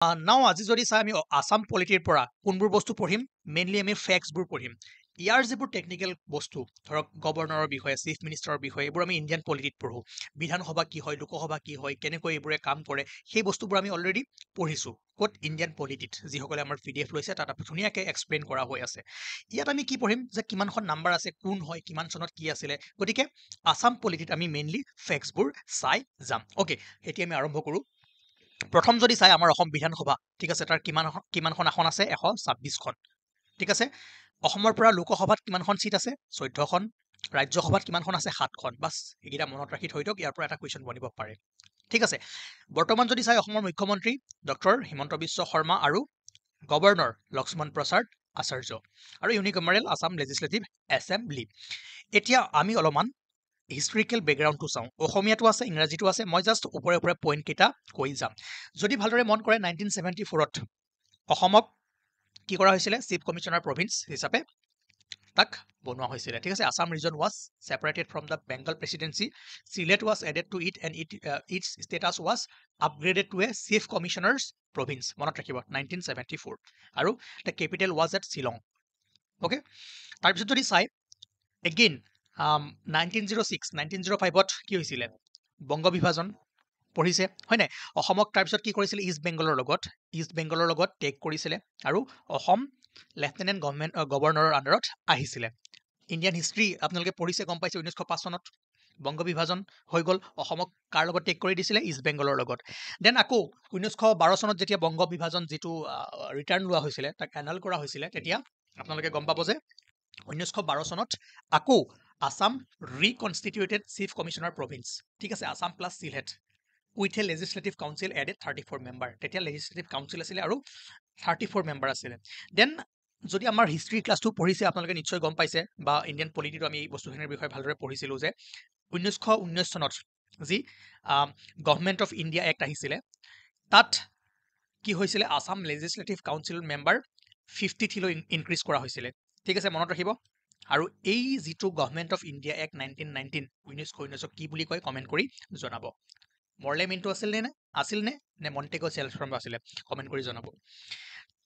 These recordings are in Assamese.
নাও আজি যদি চাই আমি আসাম পলিটিৰ পৰা কোনবোৰ বস্তু পঢ়িম মেইনলি আমি ফেক্টছবোৰ পঢ়িম ইয়াৰ যিবোৰ টেকনিকেল বস্তু ধৰক গভৰ্ণৰৰ বিষয়ে চিফ মিনিষ্টাৰৰ বিষয়ে এইবোৰ আমি ইণ্ডিয়ান পলিটিত পঢ়োঁ বিধানসভা কি হয় লোকসভা কি হয় কেনেকৈ এইবোৰে কাম কৰে সেই বস্তুবোৰ আমি অলৰেডি পঢ়িছোঁ ক'ত ইণ্ডিয়ান পলিটিত যিসকলে আমাৰ PDF লৈছে তাত ধুনীয়াকৈ এক্সপ্লেইন কৰা হৈ আছে ইয়াত আমি কি পঢ়িম যে কিমানখন নাম্বাৰ আছে কোন হয় কিমান চনত কি আছিলে গতিকে আসাম পলিটিত আমি মেইনলি ফেক্টছবোৰ চাই যাম অ'কে এতিয়া আমি আৰম্ভ কৰোঁ প্ৰথম যদি চাই আমাৰ অসম বিধানসভা ঠিক আছে তাৰ কিমানখন আসন আছে 126খন ঠিক আছে অসমৰ পৰা লোকসভাত কিমানখন সিট আছে 14খন ৰাজ্যসভাত কিমানখন আছে 7খন বাস এইকেইটা মনত ৰাখি থৈ দিয়ক ইয়াৰ পৰা এটা কুৱেশ্যন বনিব পাৰে ঠিক আছে বৰ্তমান যদি চাই অসমৰ মুখ্যমন্ত্ৰী ডক্টৰ হিমন্ত বিশ্ব শৰ্মা আৰু গভৰ্ণৰ লক্ষ্মণ প্ৰসাদ আচাৰ্য আৰু ইউনিকমেৰেল আসাম লেজিসলেটিভ এছেম্বলি এতিয়া আমি অলপমান হিষ্ট্ৰিকেল বেকগ্ৰাউণ্ডটো চাওঁ অসমীয়াটো আছে ইংৰাজীটো আছে মই জাষ্ট ওপৰে ওপৰে পইণ্ট কেইটা কৈ যাম যদি ভালদৰে মন কৰে 1974ত অসমক কি কৰা হৈছিলে চিফ কমিশনাৰ প্ৰভিন্স হিচাপে তাক বনোৱা হৈছিলে ঠিক আছে Assam region was separated from the Bengal presidency Sylhet was added to it and its status was upgraded to a chief commissioner's province মনত ৰাখিব 1974 আৰু the capital was at Shillong okay তাৰপিছত যদি চাই এগেইন 1905ত কি হৈছিলে বংগ বিভাজন পঢ়িছে হয় নাই অসমক তাৰপিছত কি কৰিছিলে ইষ্ট বেংগলৰ লগত টেক কৰিছিলে আৰু অসম লেফটেনেণ্ট গভৰ্ণৰৰ আণ্ডাৰত আহিছিলে ইণ্ডিয়ান হিষ্ট্ৰী আপোনালোকে পঢ়িছে গম পাইছে 1905 চনত বংগ বিভাজন হৈ গ'ল অসমক কাৰ লগত টেক কৰি দিছিলে ইষ্ট বেংগলৰ লগত দেন আকৌ 1912 চনত যেতিয়া বংগ বিভাজন যিটো ৰিটাৰ্ণ লোৱা হৈছিলে তাক এনাল কৰা হৈছিলে তেতিয়া আপোনালোকে গম পাব যে 1912 চনত আকৌ Assam reconstituted chief commissioner province ঠিক আছে Assam plus Sylhet with a legislative council added 34 member তেতিয়া লেজিসলেটিভ কাউন্সিল আছিলে আৰু 34 মেম্বাৰ আছিলে দেন যদি আমাৰ হিষ্ট্ৰী ক্লাছটো পঢ়িছে আপোনালোকে নিশ্চয় গম পাইছে বা ইণ্ডিয়ান পলিটিটো আমি এই বস্তুখিনিৰ বিষয়ে ভালদৰে পঢ়িছিলোঁ যে 1919 চনত যি গভৰ্ণমেণ্ট অফ ইণ্ডিয়া এক্ট আহিছিলে তাত কি হৈছিলে আসাম লেজিসলেটিভ কাউন্সিল মেম্বাৰ 50 লৈ ইনক্ৰিজ কৰা হৈছিলে ঠিক আছে মনত ৰাখিব আৰু এই যিটো গভৰ্ণমেণ্ট অফ ইণ্ডিয়া এক্ট 1919 কি বুলি কয় কমেণ্ট কৰি জনাব মৰলে মিণ্টু আছিল নে মণ্টেগো চেলফ্ৰম আছিলে কমেণ্ট কৰি জনাব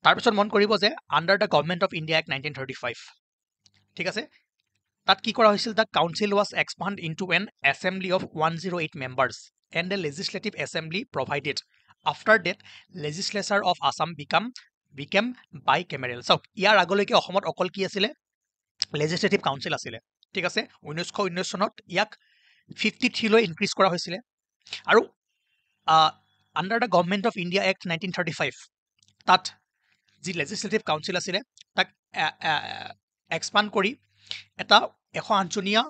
তাৰপিছত মন কৰিব যে under the Government of India Act 1935 ঠিক আছে তাত কি কৰা হৈছিল the council was expand into an assembly of 108 members and the legislative assembly provided after date legislature of Assam became bicameral চাওক ইয়াৰ আগলৈকে অসমত অকল কি আছিলে লেজিসলেটিভ কাউন্সিল আছিলে ঠিক আছে 1919 চনত ইয়াক 53 লৈ ইনক্ৰিজ কৰা হৈছিলে আৰু under the Government of India Act 1935 তাত যি লেজিসলেটিভ কাউন্সিল আছিলে তাক এক্সপাণ্ড কৰি এটা 108 জনীয়া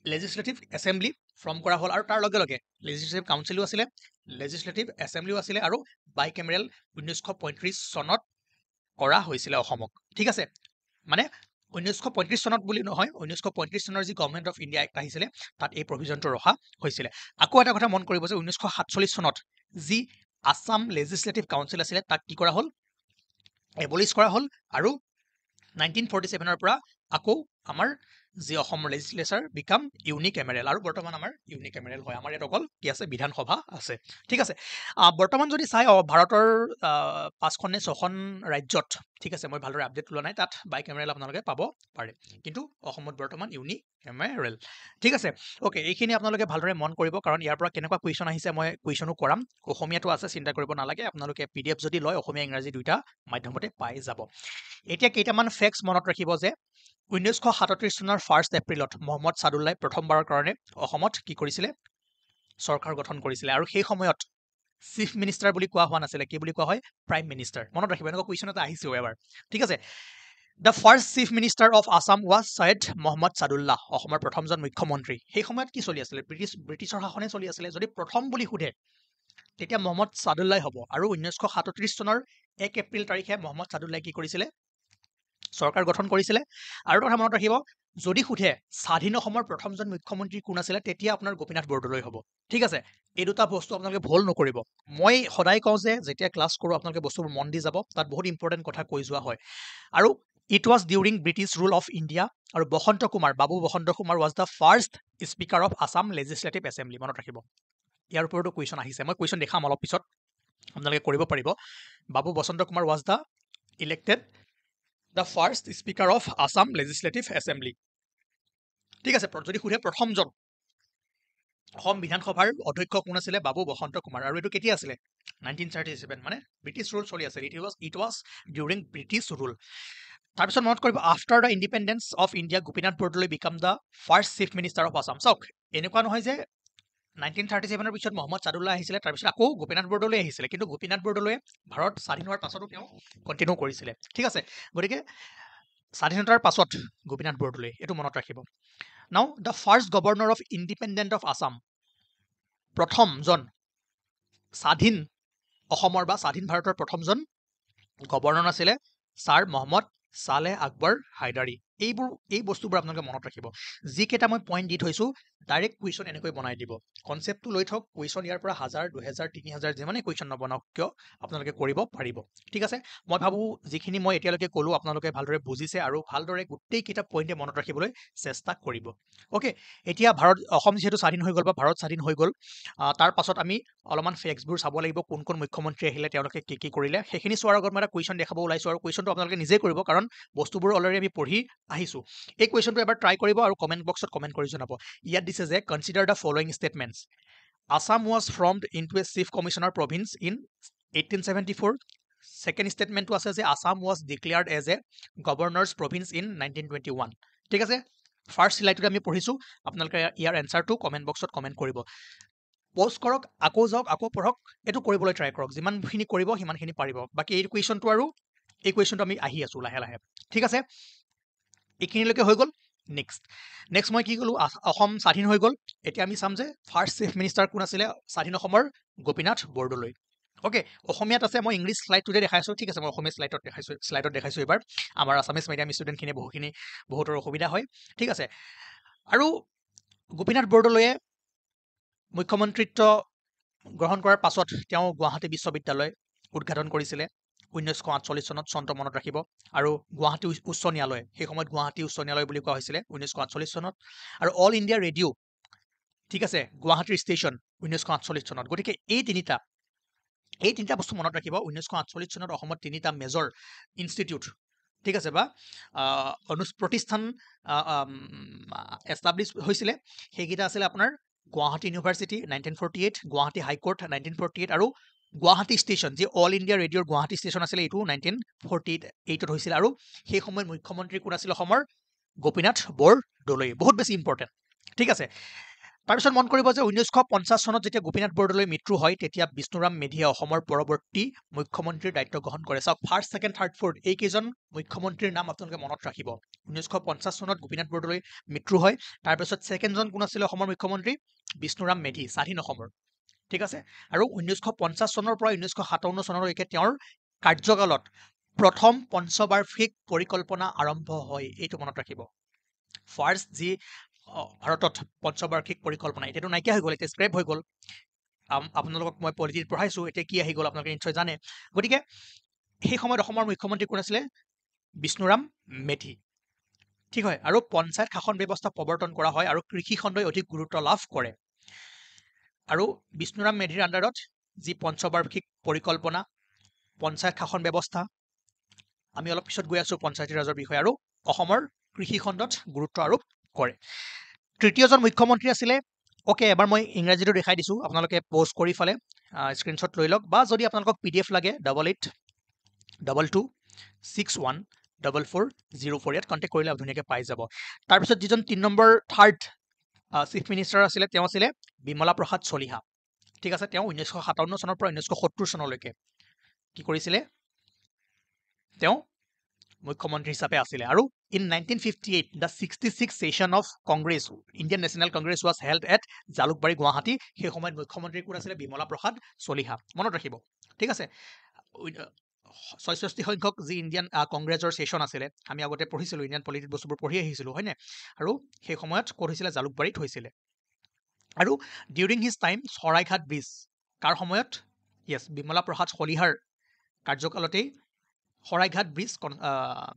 লেজিসলেটিভ এছেম্বলি ফৰ্ম কৰা হ'ল আৰু তাৰ লগে লগে লেজিসলেটিভ কাউন্সিলো আছিলে লেজিসলেটিভ এছেম্বলিও আছিলে আৰু বাই কেমেৰেল 1935 চনত কৰা হৈছিলে অসমক ঠিক আছে মানে 1935 চনত বুলি নহয় 1935 চনৰ যি গভৰ্ণমেণ্ট অফ ইণ্ডিয়া এক্ট আহিছিলে তাত এই প্ৰভিজনটো ৰখা হৈছিলে আকৌ এটা কথা মন কৰিব যে 1947 চনত যি আসাম লেজিসলেটিভ কাউন্সিল আছিলে তাক কি কৰা হ'ল এবলিছ কৰা হ'ল আৰু 1947 পৰা আকৌ আমাৰ যি অসম লেজিসলেচাৰ বিকাম ইউনিকেমেৰেল আৰু বৰ্তমান আমাৰ ইউনিকেমেৰেল হয় আমাৰ ইয়াত অকল কি আছে বিধানসভা আছে ঠিক আছে বৰ্তমান যদি চাই ভাৰতৰ 5খন নে 6খন ৰাজ্যত ঠিক আছে মই ভালদৰে আপডেট লোৱা নাই তাত বাই কেমেৰেল আপোনালোকে পাব পাৰে কিন্তু অসমত বৰ্তমান ইউনিকেমেৰেল ঠিক আছে অ'কে এইখিনি আপোনালোকে ভালদৰে মন কৰিব কাৰণ ইয়াৰ পৰা কেনেকুৱা কুৱেশ্যন আহিছে মই কুৱেশ্যনো কৰাম অসমীয়াটো আছে চিন্তা কৰিব নালাগে আপোনালোকে PDF যদি লয় অসমীয়া ইংৰাজী দুইটা মাধ্যমতে পাই যাব এতিয়া কেইটামান ফেক্টছ মনত ৰাখিব যে 1937 চনৰ 1 এপ্ৰিলত মহম্মদ সাদুল্লাই প্ৰথমবাৰৰ কাৰণে অসমত কি কৰিছিলে চৰকাৰ গঠন কৰিছিলে আৰু সেই সময়ত চিফ মিনিষ্টাৰ বুলি কোৱা হোৱা নাছিলে কি বুলি কোৱা হয় প্ৰাইম মিনিষ্টাৰ মনত ৰাখিব এনেকুৱা কুৱেশ্যন এটা আহিছেও এবাৰ ঠিক আছে the first chief minister of Assam was Syed Muhammad Saadulla অসমৰ প্ৰথমজন মুখ্যমন্ত্ৰী সেই সময়ত কি চলি আছিলে ব্ৰিটিছৰ শাসনে চলি আছিলে যদি প্ৰথম বুলি সোধে তেতিয়া মহম্মদ সাদুল্লাই হ'ব আৰু 1937 চনৰ 1 এপ্ৰিল তাৰিখে মহম্মদ সাদুল্লাই কি কৰিছিলে চৰকাৰ গঠন কৰিছিলে আৰু কথা মনত ৰাখিব যদি সোধে স্বাধীন অসমৰ প্ৰথমজন মুখ্যমন্ত্ৰী কোন আছিলে তেতিয়া আপোনাৰ গোপীনাথ বৰদলৈ হ'ব ঠিক আছে এই দুটা বস্তু আপোনালোকে ভুল নকৰিব মই সদায় কওঁ যে যেতিয়া ক্লাছ কৰোঁ আপোনালোকে বস্তুবোৰ মন দি যাব তাত বহুত ইম্পৰ্টেণ্ট কথা কৈ যোৱা হয় আৰু it was during British rule of India আৰু Babu Basanta Kumar was the first speaker of Assam legislative assembly মনত ৰাখিব ইয়াৰ ওপৰতো কুৱেশ্যন আহিছে মই কুৱেশ্যন দেখাম অলপ পিছত আপোনালোকে কৰিব পাৰিব Babu Basanta Kumar was the elected the first speaker of Assam legislative assembly ঠিক আছে যদি সোধে প্ৰথমজন অসম বিধানসভাৰ অধ্যক্ষ কোন আছিলে বাবু বসন্ত কুমাৰ আৰু এইটো কেতিয়া আছিলে 1937 মানে ব্ৰিটিছ ৰুল চলি আছে it was during British rule তাৰপিছত মনত কৰিব after the independence of India Gopinath Bordoloi became the first chief minister of Assam চাওক এনেকুৱা নহয় যে 1937 পিছত মহম্মদ চাদুল্লাহ আহিছিলে তাৰপিছত আকৌ গোপীনাথ বৰদলৈ আহিছিলে কিন্তু গোপীনাথ বৰদলৈয়ে ভাৰত স্বাধীন হোৱাৰ পাছতো তেওঁ কণ্টিনিউ কৰিছিলে ঠিক আছে গতিকে স্বাধীনতাৰ পাছত গোপীনাথ বৰদলৈ এইটো মনত ৰাখিব নাও the first governor of independent of Assam প্ৰথমজন স্বাধীন অসমৰ বা স্বাধীন ভাৰতৰ প্ৰথমজন গভৰ্ণৰ আছিলে ছাৰ মহম্মদ ছালেহ আকবৰ হাইদাৰী এই বস্তুবোৰ আপোনালোকে মনত ৰাখিব যিকেইটা মই পইণ্ট দি থৈছোঁ ডাইৰেক্ট কুৱেশ্যন এনেকৈ বনাই দিব কনচেপ্টটো লৈ থওক কুৱেশ্যন ইয়াৰ পৰা 1000 2000 3000 যিমানেই কুৱেশ্যন নবনাওক কিয় আপোনালোকে কৰিব পাৰিব ঠিক আছে মই ভাবোঁ যিখিনি মই এতিয়ালৈকে ক'লোঁ আপোনালোকে ভালদৰে বুজিছে আৰু ভালদৰে গোটেইকেইটা পইণ্টে মনত ৰাখিবলৈ চেষ্টা কৰিব অ'কে এতিয়া অসম যিহেতু স্বাধীন হৈ গ'ল বা ভাৰত স্বাধীন হৈ গ'ল তাৰ পাছত আমি অলপমান ফেক্টছবোৰ চাব লাগিব কোন কোন মুখ্যমন্ত্ৰী আহিলে তেওঁলোকে কি কৰিলে সেইখিনি চোৱাৰ আগত মই এটা কুৱেশ্যন দেখাব ওলাইছোঁ আৰু কুৱেশ্যনটো আপোনালোকে নিজে কৰিব কাৰণ বস্তুবোৰ অলৰেডি আমি পঢ়ি আহিছোঁ এই কুৱেশ্যনটো এবাৰ ট্ৰাই কৰিব আৰু কমেণ্ট বক্সত কমেণ্ট কৰি জনাব ইয়াত দিছে যে consider the following statements Assam was formed into a chief commissioner province in 1874 second ষ্টেটমেণ্টটো আছে যে Assam was declared as a governor's province in 1921 ঠিক আছে ফাৰ্ষ্ট স্লাইডটোতে আমি পঢ়িছোঁ আপোনালোকে ইয়াৰ এনচাৰটো কমেণ্ট বক্সত কমেণ্ট কৰিব প'ষ্ট কৰক আকৌ যাওক আকৌ পঢ়ক এইটো কৰিবলৈ ট্ৰাই কৰক যিমানখিনি কৰিব সিমানখিনি পাৰিব বাকী এই কুৱেশ্যনটো আমি আহি আছোঁ লাহে লাহে ঠিক আছে এইখিনিলৈকে হৈ গ'ল নেক্সট মই কি ক'লোঁ অসম স্বাধীন হৈ গ'ল এতিয়া আমি চাম যে ফাৰ্ষ্ট চিফ মিনিষ্টাৰ কোন আছিলে স্বাধীন অসমৰ গোপীনাথ বৰদলৈ অ'কে অসমীয়াত আছে মই ইংলিছ শ্লাইডটোতে দেখাইছোঁ ঠিক আছে মই অসমীয়া শ্লাইডত দেখাইছোঁ এইবাৰ আমাৰ আছামিজ মিডিয়াম ষ্টুডেণ্টখিনি বহুতৰ অসুবিধা হয় ঠিক আছে আৰু গোপীনাথ বৰদলৈয়ে মুখ্যমন্ত্ৰীত্ব গ্ৰহণ কৰাৰ পাছত তেওঁ গুৱাহাটী বিশ্ববিদ্যালয় উদ্ঘাটন কৰিছিলে 1948 চনত চনটো মনত ৰাখিব আৰু গুৱাহাটী উচ্চ ন্যায়ালয় সেই সময়ত গুৱাহাটী উচ্চ ন্যায়ালয় বুলি কোৱা হৈছিলে 1948 চনত আৰু অল ইণ্ডিয়া ৰেডিঅ' ঠিক আছে গুৱাহাটীৰ ষ্টেচন 1948 চনত গতিকে এই তিনিটা বস্তু মনত ৰাখিব 1948 চনত অসমত তিনিটা মেজৰ ইনষ্টিটিউট ঠিক আছে বা প্ৰতিষ্ঠান এষ্টাব্লিছ হৈছিলে সেইকেইটা আছিলে আপোনাৰ গুৱাহাটী ইউনিভাৰ্চিটি 1948 গুৱাহাটী হাইকোৰ্ট 1948 আৰু গুৱাহাটী ষ্টেচন যি অল ইণ্ডিয়া ৰেডিঅ'ৰ গুৱাহাটী ষ্টেচন আছিলে এইটো 1948 হৈছিল আৰু সেই সময়ত মুখ্যমন্ত্ৰী কোন আছিল অসমৰ গোপীনাথ বৰদলৈ বহুত বেছি ইম্পৰ্টেণ্ট ঠিক আছে তাৰপিছত মন কৰিব যে 1950 চনত যেতিয়া গোপীনাথ বৰদলৈ মৃত্যু হয় তেতিয়া বিষ্ণুৰাম মেধিয়ে অসমৰ পৰৱৰ্তী মুখ্যমন্ত্ৰীৰ দায়িত্ব গ্ৰহণ কৰে চাওক ফাৰ্ষ্ট ছেকেণ্ড থাৰ্ড ফ'ৰ্থ এইকেইজন মুখ্যমন্ত্ৰীৰ নাম আপোনালোকে মনত ৰাখিব 1950 চনত গোপীনাথ বৰদলৈ মৃত্যু হয় তাৰপিছত ছেকেণ্ডজন কোন আছিলে অসমৰ মুখ্যমন্ত্ৰী বিষ্ণুৰাম মেধি স্বাধীন অসমৰ ঠিক আছে আৰু 1950 চনৰ পৰা 1957 চনলৈকে তেওঁৰ কাৰ্যকালত প্ৰথম পঞ্চবাৰ্ষিক পৰিকল্পনা আৰম্ভ হয় এইটো মনত ৰাখিব ফাৰ্ষ্ট যি ভাৰতত পঞ্চবাৰ্ষিক পৰিকল্পনা এতিয়াতো নাইকিয়া হৈ গ'ল এতিয়া স্ক্ৰেপ হৈ গ'ল আপোনালোকক মই পলিটিত পঢ়াইছোঁ এতিয়া কি আহি গ'ল আপোনালোকে নিশ্চয় জানে গতিকে সেই সময়ত অসমৰ মুখ্যমন্ত্ৰী কোন আছিলে বিষ্ণুৰাম মেধি ঠিক হয় আৰু পঞ্চায়ত শাসন ব্যৱস্থা প্ৰৱৰ্তন কৰা হয় আৰু কৃষি খণ্ডই অধিক গুৰুত্ব লাভ কৰে আৰু বিষ্ণুৰাম মেধিৰ আণ্ডাৰত যি পঞ্চবাৰ্ষিক পৰিকল্পনা পঞ্চায়ত শাসন ব্যৱস্থা আমি অলপ পিছত গৈ আছোঁ পঞ্চায়তী ৰাজৰ বিষয়ে আৰু অসমৰ কৃষি খণ্ডত গুৰুত্ব আৰোপ কৰে তৃতীয়জন মুখ্যমন্ত্ৰী আছিলে অ'কে এবাৰ মই ইংৰাজীটো দেখাই দিছোঁ আপোনালোকে প'ষ্ট কৰি ফালে স্ক্ৰীনশ্বট লৈ লওক বা যদি আপোনালোকক PDF লাগে 8822614404 ইয়াত কণ্টেক্ট কৰিলে ধুনীয়াকৈ পাই যাব তাৰপিছত যিজন 3 নম্বৰ থাৰ্ড চিফ মিনিষ্টাৰ আছিলে তেওঁ আছিলে বিমলা প্ৰসাদ চলিহা ঠিক আছে তেওঁ 1957 চনৰ পৰা 1970 চনলৈকে কি কৰিছিলে তেওঁ মুখ্যমন্ত্ৰী হিচাপে আছিলে আৰু in 1958 the 66 session of Congress Indian National Congress was held at Jalukbari Guwahati সেই সময়ত মুখ্যমন্ত্ৰী কোন আছিলে বিমলা প্ৰসাদ চলিহা মনত ৰাখিব ঠিক আছে 66 সংখ্যক যি ইণ্ডিয়ান কংগ্ৰেছৰ সেশ্যন আছিলে আমি আগতে পঢ়িছিলোঁ ইণ্ডিয়ান পলিটিক বস্তুবোৰ পঢ়ি আহিছিলোঁ হয়নে আৰু সেই সময়ত ক'ত হৈছিলে জালুকবাৰীত হৈছিলে আৰু during his time Saraighat bridge কাৰ সময়ত য়েছ বিমলা প্ৰসাদ চলিহাৰ কাৰ্যকালতেই শৰাইঘাট ব্ৰিজ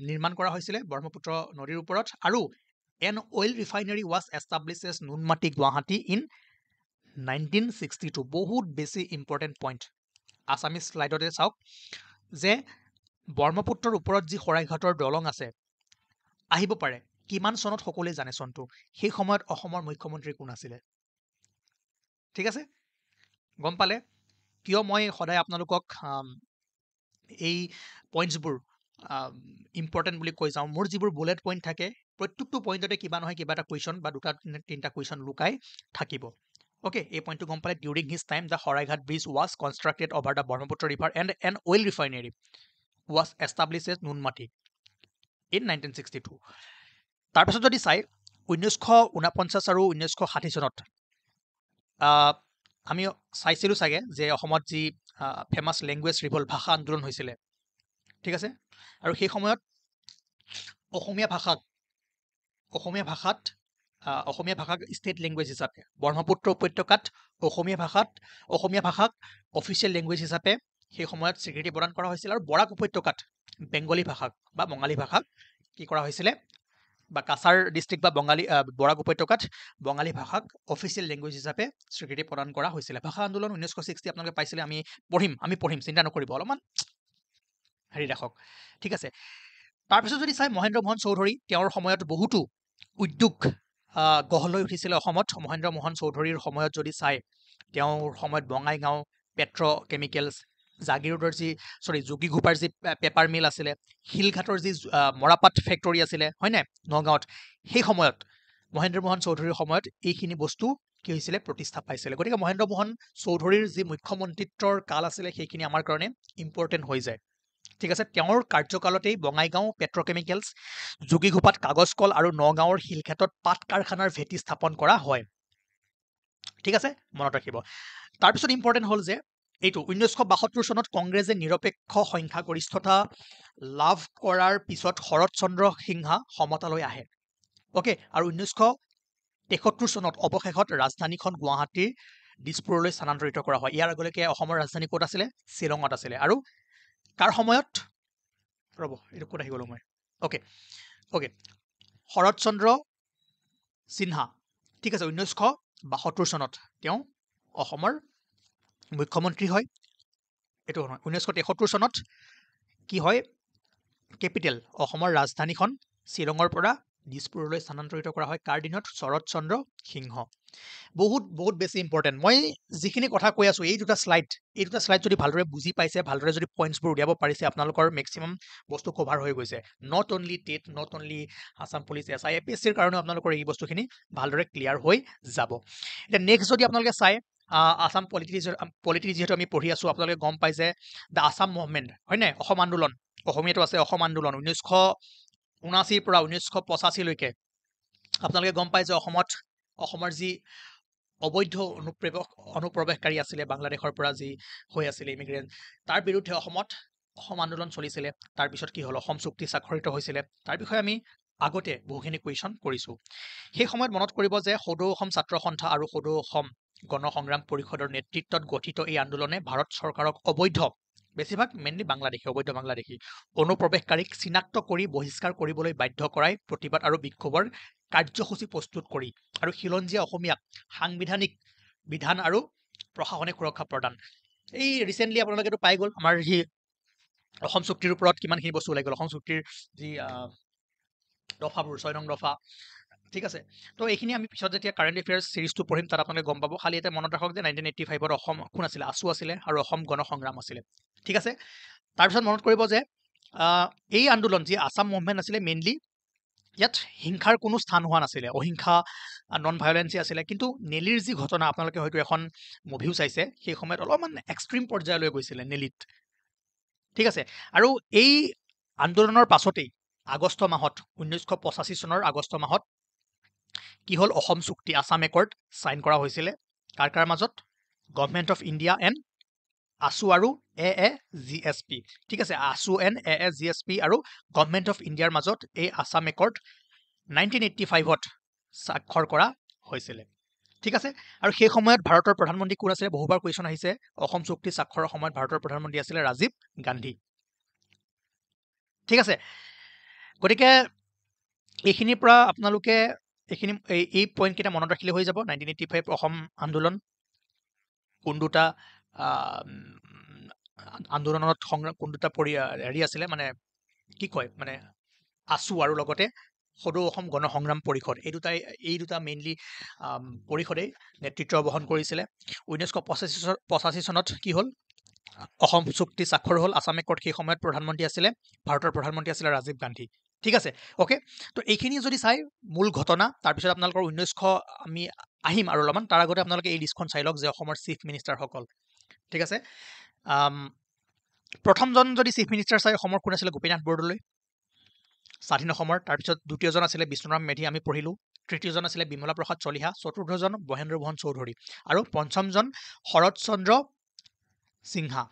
নিৰ্মাণ কৰা হৈছিলে ব্ৰহ্মপুত্ৰ নদীৰ ওপৰত আৰু an oil refinery was establish as Noonmati Guwahati in 1962 বহুত বেছি ইম্পৰ্টেণ্ট পইণ্ট আছামিজ শ্লাইডতে চাওক যে ব্ৰহ্মপুত্ৰৰ ওপৰত যি শৰাইঘাটৰ দলং আছে আহিব পাৰে কিমান চনত সকলোৱে জানে চনটো সেই সময়ত অসমৰ মুখ্যমন্ত্ৰী কোন আছিলে ঠিক আছে গম পালে কিয় মই সদায় আপোনালোকক এই পইণ্টছবোৰ ইম্পৰ্টেণ্ট বুলি কৈ যাওঁ মোৰ যিবোৰ বুলেট পইণ্ট থাকে প্ৰত্যেকটো পইণ্টতে কিবা নহয় কিবা এটা কুৱেশ্যন বা দুটা তিনিটা কুৱেশ্যন লুকাই থাকিব অ'কে এই পইণ্টটো গম পালে during his time the Saraighat bridge was constructed over the Brahmaputra river and an oil refinery was establish as Noonmati in 1962 তাৰপিছত যদি চাই 1949 আৰু 1960 চনত আমি চাইছিলোঁ চাগে যে অসমত যি ফেমাছ লেংগুৱেজ ৰিভল্ট ভাষা আন্দোলন হৈছিলে ঠিক আছে আৰু সেই সময়ত অসমীয়া ভাষাক ষ্টেট লেংগুৱেজ হিচাপে ব্ৰহ্মপুত্ৰ উপত্যকাত অসমীয়া ভাষাক অফিচিয়েল লেংগুৱেজ হিচাপে সেই সময়ত স্বীকৃতি প্ৰদান কৰা হৈছিল আৰু বৰাক উপত্যকাত বেংগলী ভাষাক বা বঙালী ভাষাক কি কৰা হৈছিলে বা কাছাৰ ডিষ্ট্ৰিক্ট বা বৰাক উপত্যকাত বঙালী ভাষাক অফিচিয়েল লেংগুৱেজ হিচাপে স্বীকৃতি প্ৰদান কৰা হৈছিলে ভাষা আন্দোলন 1960 আপোনালোকে পাইছিলে আমি পঢ়িম চিন্তা নকৰিব অলপমান হেৰি ৰাখক ঠিক আছে তাৰপিছত যদি চাই মহেন্দ্ৰ মোহন চৌধুৰী তেওঁৰ সময়ত বহুতো উদ্যোগ গঢ় লৈ উঠিছিলে অসমত মহেন্দ্ৰ মোহন চৌধুৰীৰ সময়ত যদি চাই তেওঁৰ সময়ত বঙাইগাঁও পেট্ৰ'কেমিকেলছ জাগিৰোডৰ যোগীঘোপাৰ যি পেপাৰ মিল আছিলে শিলঘাটৰ যি মৰাপাট ফেক্টৰী আছিলে হয়নে নগাঁৱত সেই সময়ত মহেন্দ্ৰ মোহন চৌধুৰীৰ সময়ত এইখিনি বস্তু কি হৈছিলে প্ৰতিষ্ঠা পাইছিলে গতিকে মহেন্দ্ৰ মোহন চৌধুৰীৰ যি মুখ্যমন্ত্ৰিত্বৰ কাল আছিলে সেইখিনি আমাৰ কাৰণে ইম্পৰ্টেণ্ট হৈ যায় ঠিক আছে তেওঁৰ কাৰ্যকালতেই বঙাইগাঁও পেট্ৰ'কেমিকেলছ যোগীঘোপাত কাগজ কল আৰু নগাঁৱৰ শিলঘাটত পাট কাৰখানাৰ ভেটি স্থাপন কৰা হয় ঠিক আছে মনত ৰাখিব তাৰপিছত ইম্পৰ্টেণ্ট হ'ল যে এইটো 1972 চনত কংগ্ৰেছে নিৰপেক্ষ সংখ্যাগৰিষ্ঠতা লাভ কৰাৰ পিছত শৰৎ চন্দ্ৰ সিংহা সমতালৈ আহে অ'কে আৰু 1973 চনত অৱশেষত ৰাজধানীখন গুৱাহাটীৰ দিছপুৰলৈ স্থানান্তৰিত কৰা হয় ইয়াৰ আগলৈকে অসমৰ ৰাজধানী ক'ত আছিলে শ্বিলঙত আছিলে আৰু কাৰ সময়ত ৰ'ব এইটো ক'ত আহি গ'লো মই অ'কে শৰৎ চন্দ্ৰ সিনহা ঠিক আছে 1972 চনত তেওঁ অসমৰ মুখ্যমন্ত্ৰী হয় এইটো নহয় 1973 চনত কি হয় কেপিটেল অসমৰ ৰাজধানীখন শ্বিলঙৰ পৰা দিছপুৰলৈ স্থানান্তৰিত কৰা হয় কাৰ দিনত শৰৎ চন্দ্ৰ সিংহ বহুত বেছি ইম্পৰ্টেণ্ট মই যিখিনি কথা কৈ আছোঁ এই দুটা শ্লাইড যদি ভালদৰে বুজি পাইছে ভালদৰে যদি পইণ্টছবোৰ উলিয়াব পাৰিছে আপোনালোকৰ মেক্সিমাম বস্তু কভাৰ হৈ গৈছে not only TET not only Assam police SI APSCৰ কাৰণে আপোনালোকৰ এই বস্তুখিনি ভালদৰে ক্লিয়াৰ হৈ যাব এতিয়া নেক্সট যদি আপোনালোকে চাই আছাম পলিটি যিহেতু আমি পঢ়ি আছোঁ আপোনালোকে গম পাই যে দ্য আছাম মুভমেণ্ট হয়নে অসম আন্দোলন অসমীয়াটো আছে অসম আন্দোলন 1979 পৰা 1985লৈকে আপোনালোকে গম পাই যে অসমৰ যি অবৈধ অনুপ্ৰৱেশকাৰী আছিলে বাংলাদেশৰ পৰা যি হৈ আছিলে ইমিগ্ৰেণ্ট তাৰ বিৰুদ্ধে অসম আন্দোলন চলিছিলে তাৰপিছত কি হ'ল অসম চুক্তি স্বাক্ষৰিত হৈছিলে তাৰ বিষয়ে আমি আগতে বহুখিনি কুৱেশ্যন কৰিছোঁ সেই সময়ত মনত কৰিব যে সদৌ অসম ছাত্ৰ সন্থা আৰু সদৌ অসম গণ সংগ্ৰাম পৰিষদৰ নেতৃত্বত গঠিত এই আন্দোলনে ভাৰত চৰকাৰক বেছিভাগ মেইনলি অবৈধ বাংলাদেশী অনুপ্ৰৱেশকাৰীক চিনাক্ত কৰি বহিষ্কাৰ কৰিবলৈ বাধ্য কৰাই প্ৰতিবাদ আৰু বিক্ষোভৰ কাৰ্যসূচী প্ৰস্তুত কৰি আৰু খিলঞ্জীয়া অসমীয়াক সাংবিধানিক বিধান আৰু প্ৰশাসনিক সুৰক্ষা প্ৰদান এই ৰিচেণ্টলি আপোনালোকেতো পাই গ'ল আমাৰ যি অসম চুক্তিৰ ওপৰত কিমানখিনি বস্তু ওলাই গ'ল অসম চুক্তিৰ যি দফাবোৰ 6 নং দফা ঠিক আছে তো এইখিনি আমি পিছত যেতিয়া কাৰেণ্ট এফেয়াৰ্ছ চিৰিজটো পঢ়িম তাত আপোনালোকে গম পাব খালি এটা মনত ৰাখক যে 1985ত অসম কোন আছিলে আছু আছিলে আৰু অসম গণ সংগ্ৰাম আছিলে ঠিক আছে তাৰপিছত মনত কৰিব যে এই আন্দোলন যি আছাম মুভমেণ্ট আছিলে মেইনলি ইয়াত হিংসাৰ কোনো স্থান হোৱা নাছিলে অহিংসা নন ভায়োলেন্সি আছিলে কিন্তু নেলিৰ যি ঘটনা আপোনালোকে হয়তো এখন মুভিও চাইছে সেই সময়ত অলপমান এক্সট্ৰিম পৰ্যায়লৈ গৈছিলে নেলিত ঠিক আছে আৰু এই আন্দোলনৰ পাছতেই আগষ্ট মাহত 1985 চনৰ আগষ্ট মাহত কি হ'ল অসম চুক্তি আছাম একৰ্ড চাইন কৰা হৈছিলে কাৰ মাজত গভৰ্ণমেণ্ট অফ ইণ্ডিয়া এণ্ড আছু আৰু AAGSP ঠিক আছে আছু এণ্ড AAGSP আৰু গভৰ্ণমেণ্ট অফ ইণ্ডিয়াৰ মাজত এই আছাম একৰ্ড 1985ত স্বাক্ষৰ কৰা হৈছিলে ঠিক আছে আৰু সেই সময়ত ভাৰতৰ প্ৰধানমন্ত্ৰী কোন আছিলে বহুবাৰ কুৱেশ্যন আহিছে অসম চুক্তি স্বাক্ষৰৰ সময়ত ভাৰতৰ প্ৰধানমন্ত্ৰী আছিলে ৰাজীৱ গান্ধী ঠিক আছে গতিকে এইখিনিৰ পৰা আপোনালোকে এই পইণ্ট কেইটা মনত ৰাখিলে হৈ যাব 1985 অসম আন্দোলন কোন দুটা আন্দোলনত সংগ্ৰাম কোন দুটা হেৰি আছিলে মানে কি কয় মানে আছু আৰু লগতে সদৌ অসম গণ সংগ্ৰাম পৰিষদ এই দুটা মেইনলি পৰিষদে নেতৃত্ব বহন কৰিছিলে 1985 চনত কি হ'ল অসম চুক্তি স্বাক্ষৰ হ'ল আছাম একৰ্ড সেই সময়ত প্ৰধানমন্ত্ৰী আছিলে ভাৰতৰ প্ৰধানমন্ত্ৰী আছিলে ৰাজীৱ গান্ধী ঠিক আছে অ'কে তো এইখিনি যদি চাই মূল ঘটনা তাৰপিছত আপোনালোকৰ 1900 আমি আহিম আৰু অলপমান তাৰ আগতে আপোনালোকে এই লিষ্টখন চাই লওক যে অসমৰ চিফ মিনিষ্টাৰসকল ঠিক আছে প্ৰথমজন যদি চিফ মিনিষ্টাৰ চাই অসমৰ কোন আছিলে গোপীনাথ বৰদলৈ স্বাধীন অসমৰ তাৰপিছত দ্বিতীয়জন আছিলে বিষ্ণুৰাম মেধি আমি পঢ়িলোঁ তৃতীয়জন আছিলে বিমলা প্ৰসাদ চলিহা চতুৰ্থজন মহেন্দ্ৰ মোহন চৌধুৰী আৰু পঞ্চমজন শৰৎ চন্দ্ৰ সিংহা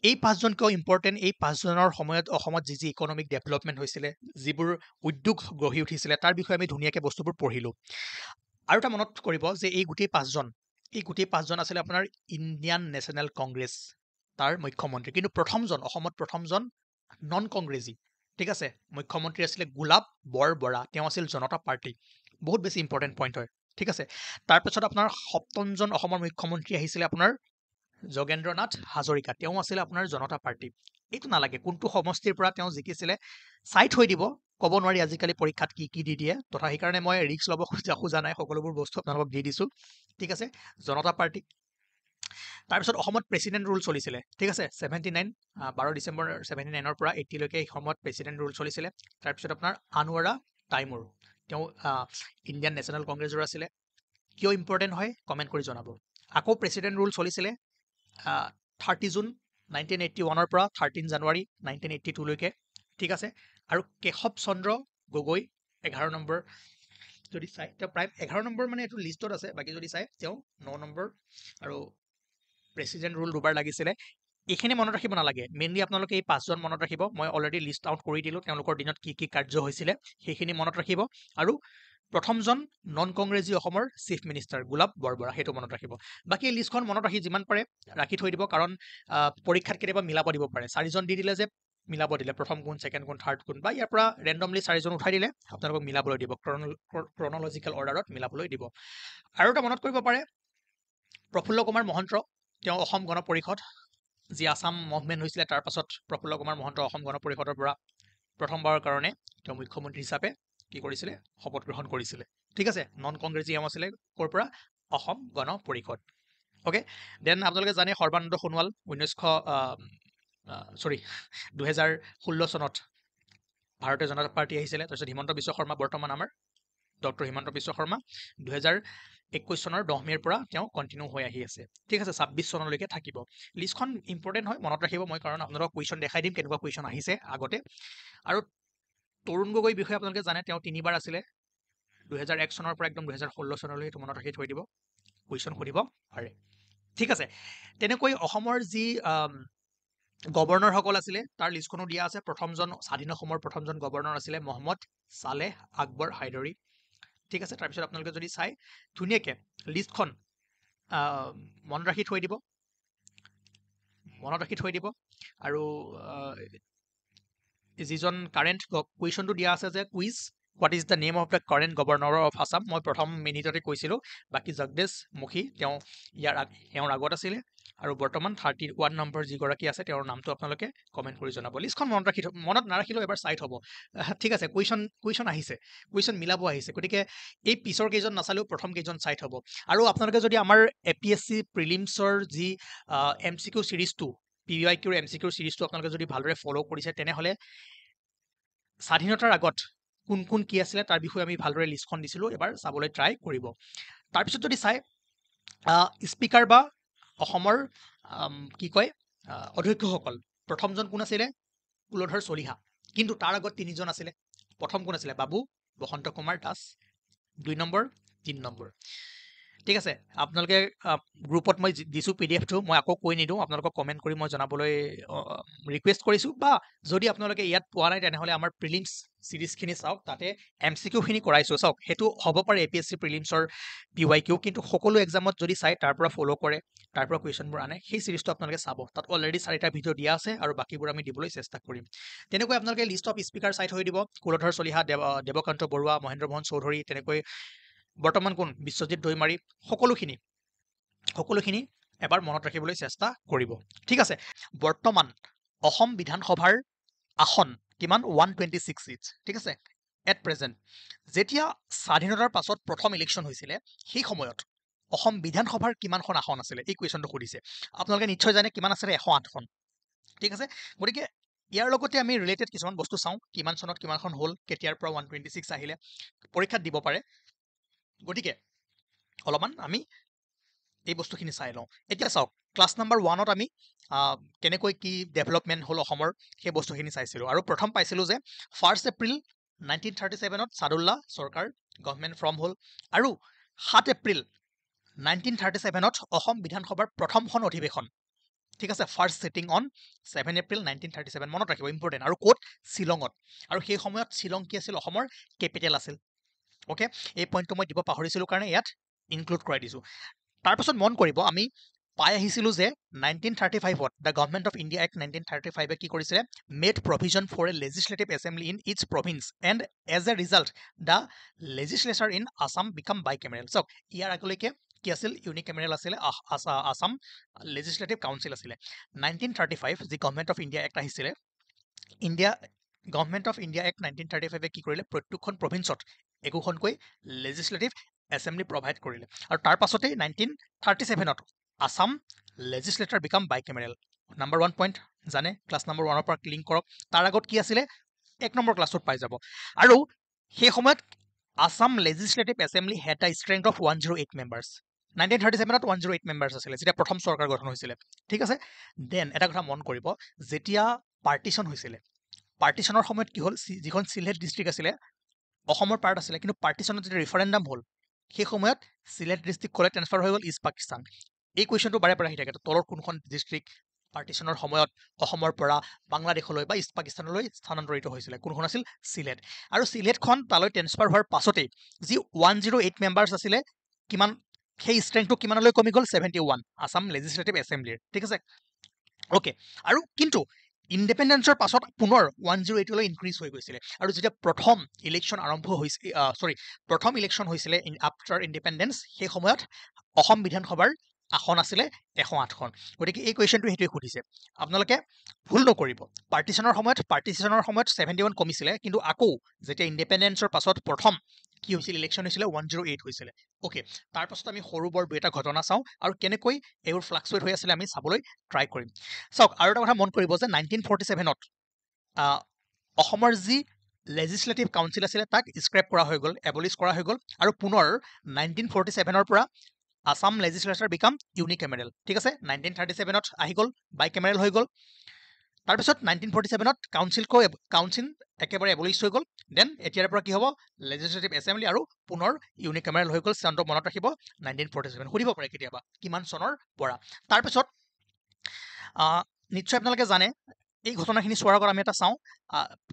এই পাঁচজন কিয় ইম্পৰ্টেণ্ট এই পাঁচজনৰ সময়ত অসমত যি ইকনমিক ডেভেলপমেণ্ট হৈছিলে যিবোৰ উদ্যোগ গঢ়ি উঠিছিলে তাৰ বিষয়ে আমি ধুনীয়াকৈ বস্তুবোৰ পঢ়িলোঁ আৰু এটা মনত কৰিব যে এই গোটেই পাঁচজন আছিলে আপোনাৰ ইণ্ডিয়ান নেশ্যনেল কংগ্ৰেছ তাৰ মুখ্যমন্ত্ৰী কিন্তু অসমত প্ৰথমজন নন কংগ্ৰেছী ঠিক আছে মুখ্যমন্ত্ৰী আছিলে গোলাপ বৰবৰা তেওঁ আছিল জনতা পাৰ্টি বহুত বেছি ইম্পৰ্টেণ্ট পইণ্ট হয় ঠিক আছে তাৰপিছত আপোনাৰ সপ্তমজন অসমৰ মুখ্যমন্ত্ৰী আহিছিলে আপোনাৰ যোগেন্দ্ৰ নাথ হাজৰিকা তেওঁ আছিলে আপোনাৰ জনতা পাৰ্টি এইটো নালাগে কোনটো সমষ্টিৰ পৰা তেওঁ জিকিছিলে চাই থৈ দিব ক'ব নোৱাৰি আজিকালি পৰীক্ষাত কি দি দিয়ে তথা সেইকাৰণে মই ৰিস্ক ল'ব খোজা নাই সকলোবোৰ বস্তু আপোনালোকক দি দিছোঁ ঠিক আছে জনতা পাৰ্টি তাৰপিছত অসমত প্ৰেচিডেণ্ট ৰুল চলিছিলে ঠিক আছে 79 12 ডিচেম্বৰ 79ৰ পৰা 80 লৈকে এই সময়ত প্ৰেচিডেণ্ট ৰুল চলিছিলে তাৰপিছত আপোনাৰ আনোৱাৰা টাইমুৰ তেওঁ ইণ্ডিয়ান নেশ্যনেল কংগ্ৰেছৰ আছিলে কিয় ইম্পৰ্টেণ্ট হয় কমেণ্ট কৰি জনাব আকৌ প্ৰেচিডেণ্ট ৰুল চলিছিলে 30 জুন 1981ৰ পৰা 13 জানুৱাৰী 1982 লৈকে ঠিক আছে আৰু কেশৱ চন্দ্ৰ গগৈ 11 নম্বৰ যদি চাই তেওঁ প্ৰায় 11 নম্বৰ মানে এইটো লিষ্টত আছে বাকী যদি চাই তেওঁ 9 নম্বৰ আৰু প্ৰেচিডেণ্ট ৰুল দুবাৰ লাগিছিলে এইখিনি মনত ৰাখিব নালাগে মেইনলি আপোনালোকে এই পাঁচজন মনত ৰাখিব মই অলৰেডি লিষ্ট আউট কৰি দিলোঁ তেওঁলোকৰ দিনত কি কাৰ্য হৈছিলে সেইখিনি মনত ৰাখিব আৰু প্ৰথমজন নন কংগ্ৰেছী অসমৰ চিফ মিনিষ্টাৰ গোলাপ বৰবৰা সেইটো মনত ৰাখিব বাকী এই লিষ্টখন মনত ৰাখি যিমান পাৰে ৰাখি থৈ দিব কাৰণ পৰীক্ষাত কেতিয়াবা মিলাব দিব পাৰে 4জন দি দিলে যে মিলাব দিলে প্ৰথম কোন ছেকেণ্ড কোন থাৰ্ড কোন বা ইয়াৰ পৰা ৰেণ্ডমলি 4জন উঠাই দিলে আপোনালোকক মিলাবলৈ দিব ক্ৰনলজিকেল অৰ্ডাৰত মিলাবলৈ দিব আৰু এটা মনত কৰিব পাৰে প্ৰফুল্ল কুমাৰ মহন্ত তেওঁ অসম গণ পৰিষদ যি আছাম মুভমেণ্ট হৈছিলে তাৰ পাছত প্ৰফুল্ল কুমাৰ মহন্ত অসম গণ পৰিষদৰ পৰা প্ৰথমবাৰৰ কাৰণে তেওঁ মুখ্যমন্ত্ৰী হিচাপে কি কৰিছিলে শপত গ্ৰহণ কৰিছিলে ঠিক আছে নন কংগ্ৰেছী এম আছিলে ক'ৰ পৰা অসম গণ পৰিষদ অ'কে দেন আপোনালোকে জানে সৰ্বানন্দ সোণোৱাল 2016 চনত ভাৰতীয় জনতা পাৰ্টি আহিছিলে তাৰপিছত হিমন্ত বিশ্ব শৰ্মা বৰ্তমান আমাৰ ডক্টৰ হিমন্ত বিশ্ব শৰ্মা 2021 চনৰ 10 মে'ৰ পৰা তেওঁ কণ্টিনিউ হৈ আহি আছে ঠিক আছে 26 চনলৈকে থাকিব লিষ্টখন ইম্পৰ্টেণ্ট হয় মনত ৰাখিব মই কাৰণ আপোনালোকক কুৱেশ্যন দেখাই দিম কেনেকুৱা কুৱেশ্যন আহিছে আগতে আৰু তৰুণ গগৈ বিষয়ে আপোনালোকে জানে তেওঁ 3বাৰ আছিলে 2001 চনৰ পৰা একদম 2016 চনলৈ এইটো মনত ৰাখি থৈ দিব কুৱেশ্যন সুধিব পাৰে ঠিক আছে তেনেকৈ অসমৰ যি গভৰ্ণৰসকল আছিলে তাৰ লিষ্টখনো দিয়া আছে প্ৰথমজন স্বাধীন অসমৰ প্ৰথমজন গভৰ্ণৰ আছিলে মহম্মদ চালেহ আকবৰ হাইদৰি ঠিক আছে তাৰপিছত আপোনালোকে যদি চাই ধুনীয়াকৈ লিষ্টখন মনত ৰাখি থৈ দিব আৰু যিজন কাৰেণ্ট কুৱেশ্যনটো দিয়া আছে যে quiz what is the name of the current governor of Assam মই প্ৰথম মিনিটতে কৈছিলোঁ বাকী জগদেশ মুখী তেওঁ এওঁৰ আগত আছিলে আৰু বৰ্তমান 31 নম্বৰ যিগৰাকী আছে তেওঁৰ নামটো আপোনালোকে কমেণ্ট কৰি জনাব লিষ্টখন মনত নাৰাখিলেও এবাৰ চাই থ'ব ঠিক আছে কুৱেশ্যন আহিছে কুৱেশ্যন মিলাব আহিছে গতিকে এই পিছৰ কেইজন নাচালেও প্ৰথম কেইজন চাই থ'ব আৰু আপোনালোকে যদি আমাৰ APSC প্ৰিলিমছৰ যি MCQ ছিৰিজটো PYQৰ MCQ ছিৰিজটো আপোনালোকে যদি ভালদৰে ফ'ল' কৰিছে তেনেহ'লে স্বাধীনতাৰ আগত কোন কি আছিলে তাৰ বিষয়ে আমি ভালদৰে লিষ্টখন দিছিলোঁ এবাৰ চাবলৈ ট্ৰাই কৰিব তাৰপিছত যদি চাই স্পীকাৰ বা অসমৰ কি কয় অধ্যক্ষসকল প্ৰথমজন কোন আছিলে কুলধৰ চলিহা কিন্তু তাৰ আগত 3জন আছিলে প্ৰথম কোন আছিলে বাবু বসন্ত কুমাৰ দাস 2 নম্বৰ 3 নম্বৰ ঠিক আছে আপোনালোকে গ্ৰুপত মই দিছোঁ PDF-টো মই আকৌ কৈ নিদিওঁ আপোনালোকক কমেণ্ট কৰি মই জনাবলৈ ৰিকুৱেষ্ট কৰিছোঁ বা যদি আপোনালোকে ইয়াত পোৱা নাই তেনেহ'লে আমাৰ প্ৰিলিমছ ছিৰিজখিনি চাওক তাতে MCQখিনি কৰাইছোঁ চাওক সেইটো হ'ব পাৰে APSC প্ৰিলিমছৰ PYQ কিন্তু সকলো এক্সামত যদি চাই তাৰ পৰা ফ'ল' কৰে তাৰ পৰা কুৱেশ্যনবোৰ আনে সেই ছিৰিজটো আপোনালোকে চাব তাত অলৰেডি 4টা ভিডিঅ' দিয়া আছে আৰু বাকীবোৰ আমি দিবলৈ চেষ্টা কৰিম তেনেকৈ আপোনালোকে লিষ্ট অফ স্পীকাৰ চাই থৈ দিব কুলধৰ চলিহা দেৱকান্ত বৰুৱা মহেন্দ্ৰ মোহন চৌধুৰী তেনেকৈ বৰ্তমান কোন বিশ্বজিৎ দৈমাৰী সকলোখিনি এবাৰ মনত ৰাখিবলৈ চেষ্টা কৰিব ঠিক আছে বৰ্তমান অসম বিধানসভাৰ আসন কিমান 126 সিটস ঠিক আছে এট প্ৰেজেন্ট যেতিয়া স্বাধীনতাৰ পাছত প্ৰথম ইলেকশ্যন হৈছিলে সেই সময়ত অসম বিধানসভাৰ কিমানখন আসন আছিলে এই কুৱেশ্যনটো সুধিছে আপোনালোকে নিশ্চয় জানে কিমান আছিলে 108খন ঠিক আছে গতিকে ইয়াৰ লগতে আমি ৰিলেটেড কিছুমান বস্তু চাওঁ কিমান চনত কিমানখন হ'ল কেতিয়াৰ পৰা 126 আহিলে পৰীক্ষাত দিব পাৰে গতিকে অলপমান আমি এই বস্তুখিনি চাই লওঁ এতিয়া চাওক ক্লাছ নাম্বাৰ 1ত আমি কেনেকৈ কি ডেভেলপমেণ্ট হ'ল অসমৰ সেই বস্তুখিনি চাইছিলোঁ আৰু প্ৰথম পাইছিলোঁ যে 1 এপ্ৰিল 1937ত সাদুল্লা চৰকাৰ গভৰ্ণমেণ্ট ফৰ্ম হ'ল আৰু 7 এপ্ৰিল 1937ত অসম বিধানসভাৰ প্ৰথমখন অধিৱেশন ঠিক আছে ফাৰ্ষ্ট সিটিং অন 7 এপ্ৰিল 1937 মনত ৰাখিব ইম্পৰ্টেণ্ট আৰু ক'ত শ্বিলঙত আৰু সেই সময়ত শ্বিলং কি আছিল অসমৰ কেপিটেল আছিল ওকে এই পইণ্টটো মই দিব পাহৰিছিলোঁ কাৰণে ইয়াত ইনক্লুড কৰাই দিছোঁ তাৰপাছত মন কৰিব আমি পাই আহিছিলোঁ যে 1935ত the Government of India Act 1935 কি কৰিছিলে made provision for a legislative assembly in its province and as a result the legislature in Assam became bicameral চাওক ইয়াৰ আগলৈকে কি আছিল ইউনিকেমেৰেল আছিলে আছাম লেজিছলেটিভ কাউন্সিল আছিলে 1935 যি গভৰ্ণমেণ্ট অফ ইণ্ডিয়া এক্ট আহিছিলে গভৰ্ণমেণ্ট অফ ইণ্ডিয়া এক্ট 1935 কি কৰিলে প্ৰত্যেকখন প্ৰভিন্সত একোখনকৈ লেজিছলেটিভ এছেম্বলি প্ৰভাইড কৰিলে আৰু তাৰ পাছতেই 1937ত আছাম লেজিছলেটাৰ বিকাম বাই কেমেৰেল নাম্বাৰ 1 পইণ্ট জানে ক্লাছ নাম্বাৰ 1ৰ পৰা ক্লিং কৰক তাৰ আগত কি আছিলে 1 নম্বৰ ক্লাছত পাই যাব আৰু সেই সময়ত আছাম লেজিছলেটিভ এছেম্বলি হেড আ ষ্ট্ৰেংথ অফ 108 মেম্বাৰ্ছ 1937ত 108 মেম্বাৰ্ছ আছিলে যেতিয়া প্ৰথম চৰকাৰ গঠন হৈছিলে ঠিক আছে দেন এটা কথা মন কৰিব যেতিয়া পাৰ্টিশ্যন হৈছিলে পাৰ্টিশ্যনৰ সময়ত কি হ'ল যিখন চিলেট ডিষ্ট্ৰিক্ট আছিলে অসমৰ পাৰ্ট আছিলে কিন্তু পাৰ্টিশ্যনত যেতিয়া ৰিফাৰেণ্ডাম হ'ল সেই সময়ত চিলেট ডিষ্ট্ৰিক্ট ক'লে ট্ৰেন্সফাৰ হৈ গ'ল ইষ্ট পাকিস্তান এই কুৱেশ্যনটো বাৰে বাৰে আহি থাকে তলৰ কোনখন ডিষ্ট্ৰিক্ট পাৰ্টিশ্যনৰ সময়ত অসমৰ পৰা বাংলাদেশলৈ বা ইষ্ট পাকিস্তানলৈ স্থানান্তৰিত হৈছিলে কোনখন আছিল চিলেট আৰু চিলেটখন তালৈ ট্ৰেন্সফাৰ হোৱাৰ পাছতেই যি 108 মেম্বাৰ্ছ আছিলে কিমান সেই ষ্ট্ৰেংথটো কিমানলৈ কমি গ'ল 71 আছাম লেজিছলেটিভ এছেম্বলিৰ ঠিক আছে ওকে আৰু কিন্তু ইণ্ডিপেণ্ডেন্সৰ পাছত পুনৰ 108লৈ ইনক্ৰিজ হৈ গৈছিলে আৰু যেতিয়া প্ৰথম ইলেকশ্যন আৰম্ভ হৈছিল প্ৰথম ইলেকশ্যন হৈছিলে আফটাৰ ইণ্ডিপেণ্ডেন্স সেই সময়ত অসম বিধানসভাৰ আসন আছিলে 108খন গতিকে এই কুৱেশ্যনটো সেইটোৱে সুধিছে আপোনালোকে ভুল নকৰিব পাৰ্টিশ্যনৰ সময়ত 71 কমিছিলে কিন্তু আকৌ যেতিয়া ইণ্ডিপেণ্ডেন্সৰ পাছত প্ৰথম কি হৈছিল ইলেকশ্যন হৈছিলে 108 হৈছিলে ওকে তাৰ পাছত আমি সৰু বৰ দুই এটা ঘটনা চাওঁ আৰু কেনেকৈ এইবোৰ ফ্লাকচুৱেট হৈ আছিলে আমি চাবলৈ ট্ৰাই কৰিম চাওক আৰু এটা কথা মন কৰিব যে 1947ত অসমৰ যি লেজিছলেটিভ কাউন্সিল আছিলে তাক স্ক্ৰেপ কৰা হৈ গ'ল এবলিছ কৰা হৈ গ'ল আৰু পুনৰ 1947ৰ পৰা আছাম লেজিছলেচাৰ বিকাম ইউনিকেমেৰেল ঠিক আছে 1937ত আহি গ'ল বাই কেমেৰেল হৈ গ'ল তাৰপিছত 1947ত কাউন্সিল একেবাৰে এবলিছ হৈ গ'ল দেন এতিয়াৰ পৰা কি হ'ব লেজিছলেটিভ এছেম্বলি আৰু পুনৰ ইউনিকেমেৰেল হৈ গ'ল চনটো মনত ৰাখিব 1947 সুধিব পাৰে কেতিয়াবা কিমান চনৰ পৰা তাৰপিছত নিশ্চয় আপোনালোকে জানে এই ঘটনাখিনি চোৱাৰ আগত আমি এটা চাওঁ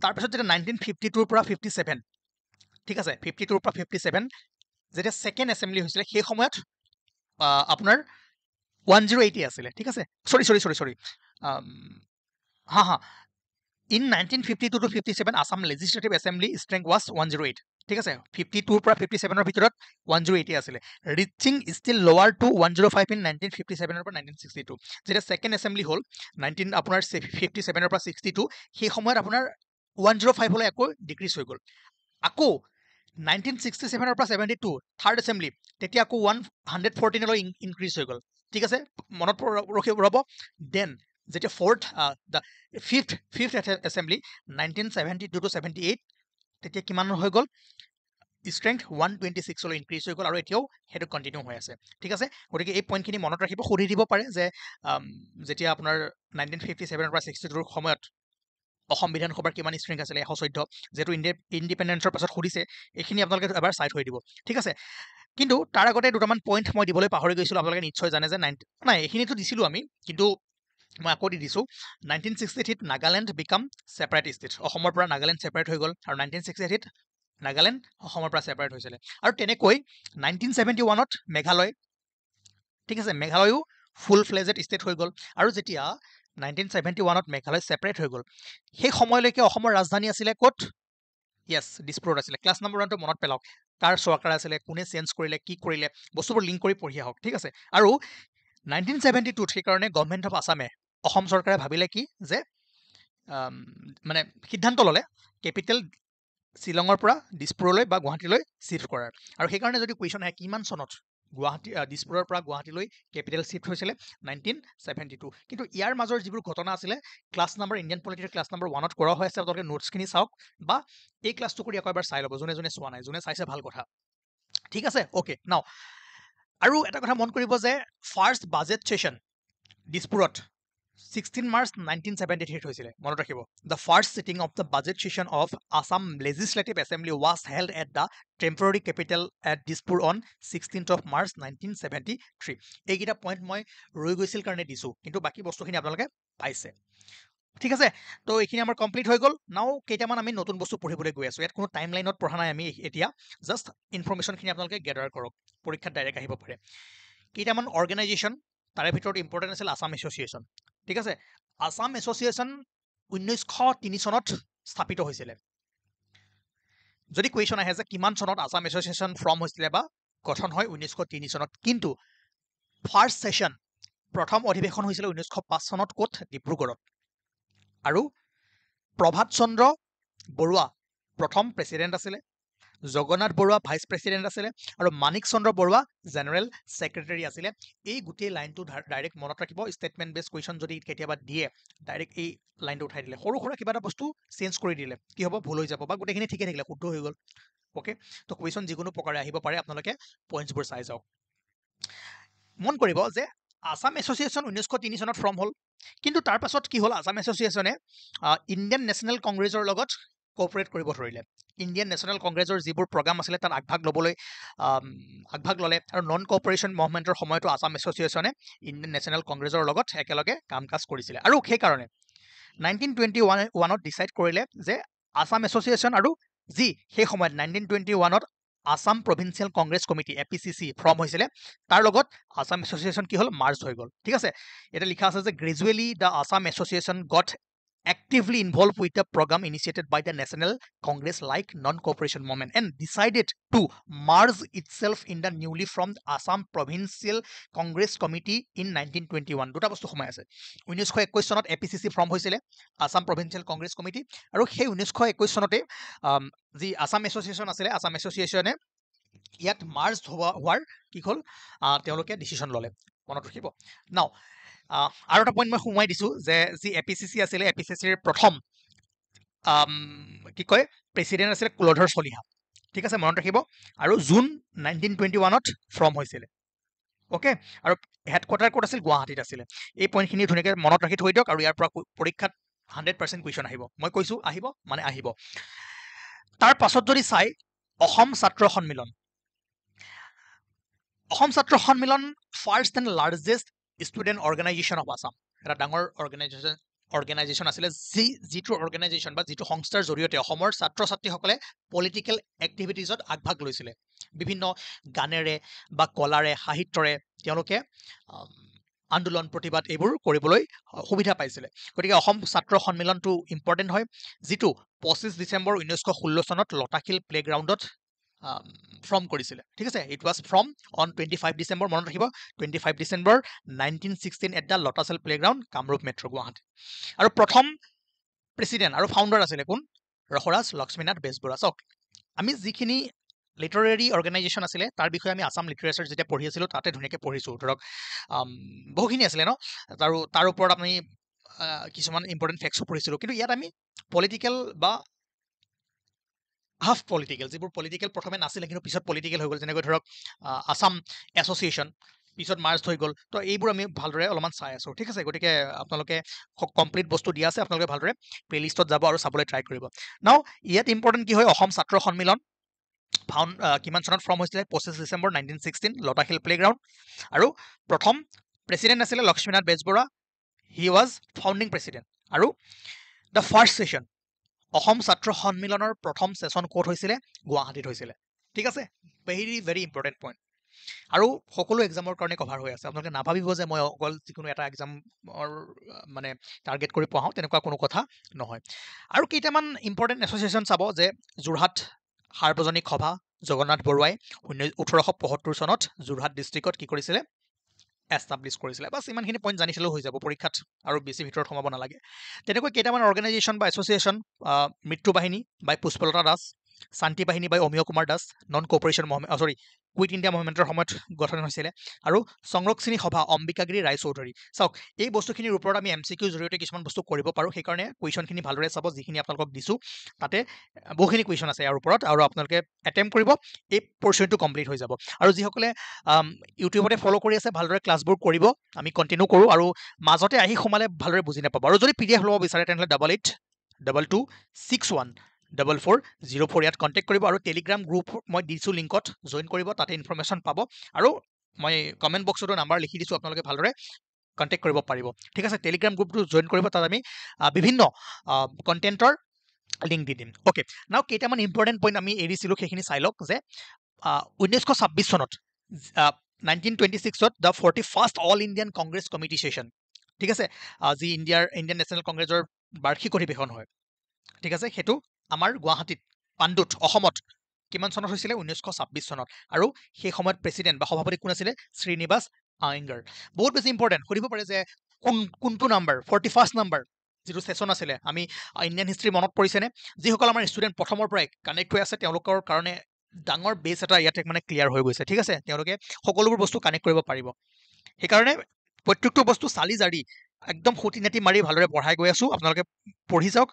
তাৰপিছত যেতিয়া 1952ৰ পৰা 57 ঠিক আছে 52ৰ পৰা 57 যেতিয়া ছেকেণ্ড এছেম্বলি হৈছিলে সেই সময়ত আপোনাৰ 108 আছিলে ঠিক আছে সৰি in 1952 to 57 Assam legislative assembly strength was 108 ঠিক আছে 52ৰ পৰা 57ৰ ভিতৰত 108 আছিলে ৰিচিং ষ্টিল লোৱাৰ টু 105 ইন 1957ৰ পৰা 1962 যেতিয়া ছেকেণ্ড এছেম্বলি হ'ল আপোনাৰ 57ৰ পৰা 62 সেই সময়ত আপোনাৰ 105 হলে আকৌ ডিক্ৰিজ হৈ গ'ল আকৌ 1967ৰ পৰা 72 থাৰ্ড এছেম্বলি তেতিয়া আকৌ 114 লৈ ইনক্ৰিজ হৈ গ'ল ঠিক আছে মনত ৰ'ব দেন যেতিয়া ফিফথ এছেম্বলি 1972 to 78 তেতিয়া কিমান হৈ গ'ল ষ্ট্ৰেংথ 126 লৈ ইনক্ৰিজ হৈ গ'ল আৰু এতিয়াও সেইটো কণ্টিনিউ হৈ আছে ঠিক আছে গতিকে এই পইণ্টখিনি মনত ৰাখিব সুধি দিব পাৰে যে যেতিয়া আপোনাৰ 1957ৰ পৰা 62ৰ সময়ত অসম বিধানসভাৰ কিমান ষ্ট্ৰেংথ আছিলে 114 যেহেতু ইণ্ডিপেণ্ডেন্সৰ পাছত সুধিছে এইখিনি আপোনালোকে এবাৰ চাই থৈ দিব ঠিক আছে কিন্তু তাৰ আগতে দুটামান পইণ্ট মই দিবলৈ পাহৰি গৈছিলোঁ আপোনালোকে নিশ্চয় জানে যে নাই এইখিনিতো দিছিলোঁ আমি কিন্তু মই আকৌ দি দিছোঁ 1963ত নাগালেণ্ড বিকাম ছেপাৰেট ষ্টেট অসমৰ পৰা নাগালেণ্ড ছেপাৰেট হৈ গ'ল আৰু 1968ত নাগালেণ্ড অসমৰ পৰা ছেপাৰেট হৈছিলে আৰু তেনেকৈ 1971ত মেঘালয় ঠিক আছে মেঘালয়ো ফুল ফ্লেজেড ষ্টেট হৈ গ'ল আৰু যেতিয়া 1971ত মেঘালয় ছেপাৰেট হৈ গ'ল সেই সময়লৈকে অসমৰ ৰাজধানী আছিলে ক'ত য়েছ দিছপুৰত আছিলে ক্লাছ নম্বৰ 1টো মনত পেলাওক কাৰ চৰকাৰ আছিলে কোনে চেঞ্জ কৰিলে কি কৰিলে বস্তুবোৰ লিংক কৰি পঢ়ি আহক ঠিক আছে আৰু 1972 সেইকাৰণে গভৰ্ণমেণ্ট অফ আছামে অসম চৰকাৰে ভাবিলে কি যে মানে সিদ্ধান্ত ল'লে কেপিটেল শ্বিলঙৰ পৰা দিছপুৰলৈ বা গুৱাহাটীলৈ শিফ্ট কৰাৰ আৰু সেইকাৰণে যদি কুৱেশ্যন আহে কিমান চনত গুৱাহাটী দিছপুৰৰ পৰা গুৱাহাটীলৈ কেপিটেল শিফ্ট হৈছিলে 1972 কিন্তু ইয়াৰ মাজৰ যিবোৰ ঘটনা আছিলে ক্লাছ নাম্বাৰ ইণ্ডিয়ান পলিটিৰ ক্লাছ নাম্বাৰ 1ত কৰা হৈ আছে আপোনালোকে নোটছখিনি চাওক বা এই ক্লাছটো কৰি আকৌ এবাৰ চাই ল'ব যোনে যোনে চোৱা নাই যোনে চাইছে ভাল কথা ঠিক আছে অ'কে নাও আৰু এটা কথা মন কৰিব যে ফাৰ্ষ্ট বাজেট সেশ্যন দিছপুৰত 16 March 1973 হৈছিলে মনত ৰাখিব the first sitting of the budget session of Assam Legislative Assembly was held at the temporary capital at Dispur on 16th of March 1973 এইকেইটা পইণ্ট মই ৰৈ গৈছিল কাৰণে দিছো কিন্তু বাকি বস্তুখিনি আপোনালোকে পাইছে ঠিক আছে তো এইখিনি আমাৰ কমপ্লিট হৈ গ'ল নাও কেইটামান আমি নতুন বস্তু পঢ়িবলৈ গৈ আছো ইয়াত কোনো টাইম লাইনত পঢ়া নাই আমি এতিয়া জাষ্ট ইনফৰমেশ্যনখিনি আপোনালোকে গেডাৰ কৰক পৰীক্ষাত ডাইৰেক্ট আহিব পাৰে কেইটামান অৰ্গেনাইজেশ্যন তাৰে ভিতৰত ইম্পৰ্টেণ্ট আছিল আছাম এছ'চিয়েশ্যন ঠিক আছে আছাম এছ'চিয়েশ্যন 1903 চনত স্থাপিত হৈছিলে যদি কুৱেশ্যন আহে যে কিমান চনত আছাম এছ'চিয়েশ্যন ফৰ্ম হৈছিলে বা গঠন হয় 1903 চনত কিন্তু ফাৰ্ষ্ট সেশ্যন প্ৰথম অধিৱেশন হৈছিলে 1905 চনত ক'ত ডিব্ৰুগড়ত আৰু প্ৰভাত চন্দ্ৰ বৰুৱা প্ৰথম প্ৰেচিডেণ্ট আছিলে জগন্নাথ বৰুৱা ভাইচ প্ৰেচিডেণ্ট আছিলে আৰু মানিক চন্দ্ৰ বৰুৱা জেনেৰেল ছেক্ৰেটাৰী আছিলে এই গোটেই লাইনটো ডাইৰেক্ট মনত ৰাখিব ষ্টেটমেণ্ট বেছ কুৱেশ্যন যদি কেতিয়াবা দিয়ে ডাইৰেক্ট এই লাইনটো উঠাই দিলে সৰু সুৰা কিবা এটা বস্তু চেঞ্জ কৰি দিলে কি হ'ব ভুল হৈ যাব বা গোটেইখিনি ঠিকে থাকিলে শুদ্ধ হৈ গ'ল অ'কে তো কুৱেশ্যন যিকোনো প্ৰকাৰে আহিব পাৰে আপোনালোকে পইণ্টছবোৰ চাই যাওক মন কৰিব যে আছাম এছ'চিয়েশ্যন 1903 চনত ফৰ্ম হ'ল কিন্তু তাৰ পাছত কি হ'ল আছাম এছ'চিয়েশ্যনে ইণ্ডিয়ান নেশ্যনেল কংগ্ৰেছৰ লগত কোঅপাৰেট কৰিব ধৰিলে ইণ্ডিয়ান নেশ্যনেল কংগ্ৰেছৰ যিবোৰ প্ৰগ্ৰাম আছিলে তাত আগভাগ ল'লে আৰু নন কোঅপাৰেশ্যন মুভমেণ্টৰ সময়তো আছাম এছ'চিয়েশ্যনে ইণ্ডিয়ান নেশ্যনেল কংগ্ৰেছৰ লগত একেলগে কাম কাজ কৰিছিলে আৰু সেইকাৰণে 1921ত ডিচাইড কৰিলে যে আছাম এছ'চিয়েশ্যন আৰু যি সেই সময়ত 1921ত Assam provincial Congress committee APCC form হৈছিলে তাৰ লগত আছাম এছ'চিয়েশ্যন কি হ'ল মাৰ্জ হৈ গ'ল ঠিক আছে এটা লিখা আছে যে gradually the Assam association gut actively involved with the program initiated by the National Congress like non-cooperation movement and decided to merge itself in the newly formed Assam Provincial Congress Committee in 1921 দুটা বস্তু সোমাই আছে 1921 চনত APCC ফৰ্ম হৈছিলে আছাম প্ৰভিন্সিয়েল কংগ্ৰেছ কমিটি আৰু সেই 1921 চনতে যি আছাম এছ'চিয়েশ্যন আছিলে আছাম এছ'চিয়েশ্যনে ইয়াত মাৰ্জ হোৱাৰ কি হ'ল তেওঁলোকে ডিচিশ্যন ল'লে মনত ৰাখিব নাও আৰু এটা পইণ্ট মই সোমাই দিছোঁ যে যি APCC আছিলে APCCৰ প্ৰথম কি কয় প্ৰেচিডেণ্ট আছিলে কুলধৰ চলিহা ঠিক আছে মনত ৰাখিব আৰু জুন 1921ত ফৰ্ম হৈছিলে অ'কে আৰু হেডকোৱাৰ্টাৰ ক'ত আছিল গুৱাহাটীত আছিলে এই পইণ্টখিনি ধুনীয়াকৈ মনত ৰাখি থৈ দিয়ক আৰু ইয়াৰ পৰা পৰীক্ষাত 100% কুৱেশ্যন আহিব মই কৈছোঁ আহিব মানে আহিব তাৰ পাছত যদি চাই অসম ছাত্ৰ সন্মিলন first and largest student organisation of Assam এটা ডাঙৰ অৰ্গেনাইজেশ্যন আছিলে যিটো অৰ্গেনাইজেশ্যন বা যিটো সংস্থাৰ জৰিয়তে অসমৰ ছাত্ৰ ছাত্ৰীসকলে পলিটিকেল এক্টিভিটিজত আগভাগ লৈছিলে বিভিন্ন গানেৰে বা কলাৰে সাহিত্যৰে তেওঁলোকে আন্দোলন প্ৰতিবাদ এইবোৰ কৰিবলৈ সুবিধা পাইছিলে গতিকে অসম ছাত্ৰ সন্মিলনটো ইম্পৰ্টেণ্ট হয় যিটো 25 ডিচেম্বৰ 1916 চনত লতাশিল প্লেগ্ৰাউণ্ডত ফৰ্ম কৰিছিলে ঠিক আছে it was from on 25 December মনত ৰাখিব 25 December 1916 at the Latasil playground Kamrup metro' Guwahati আৰু প্ৰথম প্ৰেচিডেণ্ট আৰু ফাউণ্ডাৰ আছিলে কোন ৰসৰাজ লক্ষ্মীনাথ বেজবৰুৱা চাওক আমি যিখিনি লিটাৰেৰী অৰ্গেনাইজেশ্যন আছিলে তাৰ বিষয়ে আমি আছাম লিটাৰেচাৰ যেতিয়া পঢ়ি আছিলোঁ তাতে ধুনীয়াকৈ পঢ়িছোঁ ধৰক বহুখিনি আছিলে ন আৰু তাৰ ওপৰত আমি কিছুমান ইম্পৰ্টেণ্ট ফেক্টছো পঢ়িছিলোঁ কিন্তু ইয়াত আমি পলিটিকেল বা হাফ পলিটিকেল যিবোৰ পলিটিকেল প্ৰথমে নাছিলে কিন্তু পিছত পলিটিকেল হৈ গ'ল যেনেকৈ ধৰক আছাম এছ'চিয়েশ্যন পিছত মাৰ্জ হৈ গ'ল তো এইবোৰ আমি ভালদৰে অলপমান চাই আছোঁ ঠিক আছে গতিকে আপোনালোকে কমপ্লিট বস্তু দিয়া আছে আপোনালোকে ভালদৰে প্লেলিষ্টত যাব আৰু চাবলৈ ট্ৰাই কৰিব নাও ইয়াত ইম্পৰ্টেণ্ট কি হয় অসম ছাত্ৰ সন্মিলন কিমান চনত ফৰ্ম হৈছিলে 25 ডিচেম্বৰ 1916 লতাশিল প্লেগ্ৰাউণ্ড আৰু প্ৰথম প্ৰেচিডেণ্ট আছিলে Lakshminath Bezbaroa he was founding president আৰু দ্য ফাৰ্ষ্ট ছেশ্যন অসম ছাত্ৰ সন্মিলনৰ প্ৰথম ছেশ্যন ক'ত হৈছিলে গুৱাহাটীত হৈছিলে ঠিক আছে ভেৰি ভেৰি ইম্পৰ্টেণ্ট পইণ্ট আৰু সকলো এক্সামৰ কাৰণে কভাৰ হৈ আছে আপোনালোকে নাভাবিব যে মই অকল যিকোনো এটা এক্সামৰ মানে টাৰ্গেট কৰি পঢ়াওঁ তেনেকুৱা কোনো কথা নহয় আৰু কেইটামান ইম্পৰ্টেণ্ট এছ'চিয়েশ্যন চাব যে যোৰহাট সাৰ্বজনিক সভা জগন্নাথ বৰুৱাই 1875 চনত যোৰহাট ডিষ্ট্ৰিক্টত কি কৰিছিলে এষ্টাব্লিছ কৰিছিলে। বাছ ইমানখিনি পইণ্ট জানিছিলেও হৈ যাব, পৰীক্ষাত আৰু বেছি ভিতৰত সোমাব নালাগে। তেনেকৈ কেইটামান অৰ্গেনাইজেশ্যন বা এছ'চিয়েশ্যন, মৃত্যু বাহিনী বাই Pushpalata Das, Shanti Bahini by Amiya Kumar Das, non cooperation quit India মুভমেণ্টৰ সময়ত গঠন হৈছিলে, আৰু সংৰক্ষিণী সভা অম্বিকাগিৰি ৰায়চৌধুৰী। চাওক, এই বস্তুখিনিৰ ওপৰত আমি MCQৰ জৰিয়তে কিছুমান বস্তু কৰিব পাৰোঁ, সেইকাৰণে কুৱেশ্যনখিনি ভালদৰে চাব, যিখিনি আপোনালোকক দিছোঁ তাতে বহুখিনি কুৱেশ্যন আছে ইয়াৰ ওপৰত, আৰু আপোনালোকে এটেম্প কৰিব, এই পৰ্চনটো কমপ্লিট হৈ যাব। আৰু যিসকলে ইউটিউবতে ফ'ল' কৰি আছে ভালদৰে ক্লাছবোৰ কৰিব, আমি কণ্টিনিউ কৰোঁ, আৰু মাজতে আহি সোমালে ভালদৰে বুজি নাপাব। আৰু যদি PDF ল'ব বিচাৰে তেনেহ'লে 8822614404 ইয়াত কণ্টেক্ট কৰিব, আৰু টেলিগ্ৰাম গ্ৰুপ মই দিছোঁ লিংকত, জইন কৰিব, তাতে ইনফৰমেশ্যন পাব, আৰু মই কমেণ্ট বক্সতো নাম্বাৰ লিখি দিছোঁ, আপোনালোকে ভালদৰে কণ্টেক্ট কৰিব পাৰিব। ঠিক আছে, টেলিগ্ৰাম গ্ৰুপটো জইন কৰিব, তাত আমি বিভিন্ন কণ্টেণ্টৰ লিংক দি দিম। অ'কে, নাও কেইটামান ইম্পৰ্টেণ্ট পইণ্ট আমি এৰিছিলোঁ, সেইখিনি চাই লওক। যে 1926 চনত 1926ত the 41st all Indian Congress committee session, ঠিক আছে, যি ইণ্ডিয়ান নেশ্যনেল কংগ্ৰেছৰ বাৰ্ষিক অধিৱেশন হয়, ঠিক আছে, সেইটো আমাৰ গুৱাহাটীত পাণ্ডুত অসমত কিমান চনত হৈছিলে? 1926 চনত। আৰু সেই সময়ত প্ৰেচিডেণ্ট বা সভাপতি কোন আছিলে? শ্ৰীনিবাস আয়েংগাৰ। বহুত বেছি ইম্পৰ্টেণ্ট, সুধিব পাৰে যে কোনটো নাম্বাৰ 41st নাম্বাৰ যিটো ছেছন আছিলে। আমি ইণ্ডিয়ান হিষ্ট্ৰী মনত পৰিছেনে? যিসকল আমাৰ ষ্টুডেণ্ট প্ৰথমৰ পৰাই কানেক্ট হৈ আছে তেওঁলোকৰ কাৰণে ডাঙৰ বেছ এটা ইয়াতে মানে ক্লিয়াৰ হৈ গৈছে, ঠিক আছে, তেওঁলোকে সকলোবোৰ বস্তু কানেক্ট কৰিব পাৰিব। সেইকাৰণে প্ৰত্যেকটো বস্তু চালি জাৰি একদম খুঁটি নাটি মাৰি ভালদৰে পঢ়াই গৈ আছোঁ, আপোনালোকে পঢ়ি যাওক,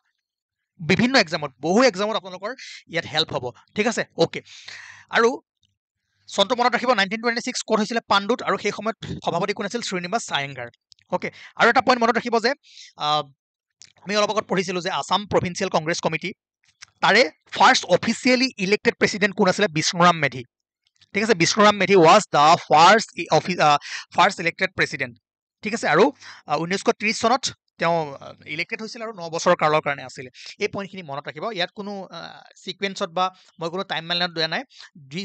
বিভিন্ন এক্সামত, বহু এক্সামত আপোনালোকৰ ইয়াত হেল্প হ'ব, ঠিক আছে। অ'কে, আৰু চনটো মনত ৰাখিব, 1926 ক'ত হৈছিলে? পাণ্ডুত, আৰু সেই সময়ত সভাপতি কোন আছিল? শ্ৰীনিবাস আয়েংগাৰ। অ'কে, আৰু এটা পইণ্ট মনত ৰাখিব যে আমি অলপ আগত পঢ়িছিলোঁ যে আছাম প্ৰভিন্সিয়েল কংগ্ৰেছ কমিটি, তাৰে ফাৰ্ষ্ট অফিচিয়েলি ইলেক্টেড প্ৰেচিডেণ্ট কোন আছিলে? বিষ্ণুৰাম মেধি, ঠিক আছে। Bishnuram Medhi was the first elected president, ঠিক আছে। আৰু 1930 চনত তেওঁ ইলেক্টেড হৈছিল, আৰু 9 বছৰৰ কালৰ কাৰণে আছিলে। এই পইণ্টখিনি মনত ৰাখিব। ইয়াত কোনো ছিকুৱেঞ্চত বা মই কোনো টাইম লাইনত দিয়া নাই,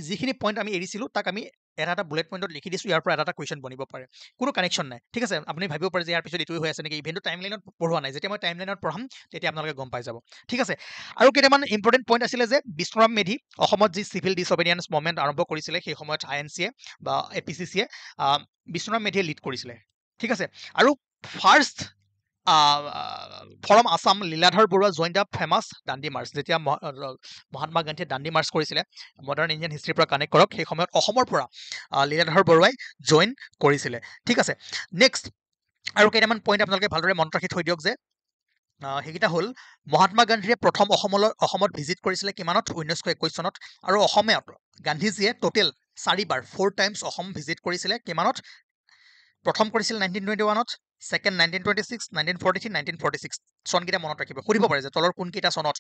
যিখিনি পইণ্ট আমি এৰিছিলোঁ তাক আমি এটা বুলেট পইণ্টত লিখি দিছোঁ, ইয়াৰ পৰা এটা কুৱেশ্যন বনিব পাৰে, কোনো কানেকশ্যন নাই, ঠিক আছে। আপুনি ভাবিব পাৰে যে ইয়াৰ পিছত এইটোৱে হৈ আছে নেকি, ইভেণ্টটো টাইম লাইনত পঢ়োৱা নাই, যেতিয়া মই টাইম লাইনত পঢ়াম তেতিয়া আপোনালোকে গম পাই যাব, ঠিক আছে। আৰু কেইটামান ইম্পৰ্টেণ্ট পইণ্ট আছিলে যে বিষ্ণুৰাম মেধি অসমত যি চিভিল ডিছঅবিডিয়েঞ্চ মুভমেণ্ট আৰম্ভ কৰিছিলে, সেই সময়ত INCয়ে বা APCCয়ে বিষ্ণুৰাম মেধিয়ে লিড কৰিছিলে, ঠিক আছে। আৰু first from Assam Liladhar Barua join the famous Dandi march, যেতিয়া মহাত্মা গান্ধীয়ে দাণ্ডি মাৰ্চ কৰিছিলে, মডাৰ্ণ ইণ্ডিয়ান হিষ্ট্ৰীৰ পৰা কানেক্ট কৰক, সেই সময়ত অসমৰ পৰা লীলাধৰ বৰুৱাই জইন কৰিছিলে, ঠিক আছে। নেক্সট আৰু কেইটামান পইণ্ট আপোনালোকে ভালদৰে মনত ৰাখি থৈ দিয়ক যে সেইকেইটা হ'ল, মহাত্মা গান্ধীয়ে প্ৰথম অসমত ভিজিট কৰিছিলে কিমানত? 1921 চনত। আৰু অসমত গান্ধীজীয়ে টোটেল 4 টাইমছ অসম ভিজিট কৰিছিলে, কিমানত? প্ৰথম কৰিছিল 1921ত, ছেকেণ্ড 1926, 1943, 1946, চনকেইটা মনত ৰাখিব। সুধিব পাৰে যে তলৰ কোনকেইটা চনত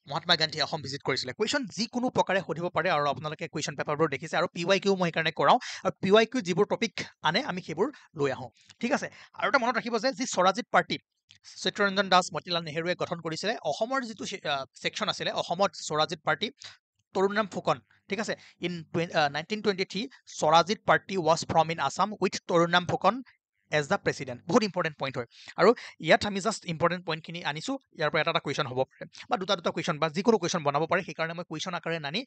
মহাত্মা গান্ধীয়ে অসম ভিজিট কৰিছিলে। কুৱেশ্যন যিকোনো প্ৰকাৰে সুধিব পাৰে, আৰু আপোনালোকে কুৱেশ্যন পেপাৰবোৰ দেখিছে, আৰু PYQ মই সেইকাৰণে কৰাওঁ, আৰু PYQ যিবোৰ টপিক আনে আমি সেইবোৰ লৈ আহোঁ, ঠিক আছে। আৰু এটা মনত ৰাখিব যে যি স্বৰাজিত পাৰ্টি চিত্তৰঞ্জন দাস, মতিলাল নেহেৰুৱে গঠন কৰিছিলে, অসমৰ যিটো ছেকশ্যন আছিলে, অসমত স্বৰাজিত পাৰ্টি তৰুণৰাম ফুকন, ঠিক আছে। In 1923 Swarajist party was from in Assam with Tarunram Phukan as the president. বহুত ইম্পৰ্টেণ্ট পইণ্ট হয়, আৰু ইয়াত আমি জাষ্ট ইম্পৰ্টেণ্ট পইণ্টখিনি আনিছোঁ, ইয়াৰ পৰা এটা কুৱেশ্যন হ'ব পাৰে, বা দুটা কুৱেশ্যন বা যিকোনো কুৱেশ্যন বনাব পাৰে, সেইকাৰণে মই কুৱেশ্যন আকাৰে নানি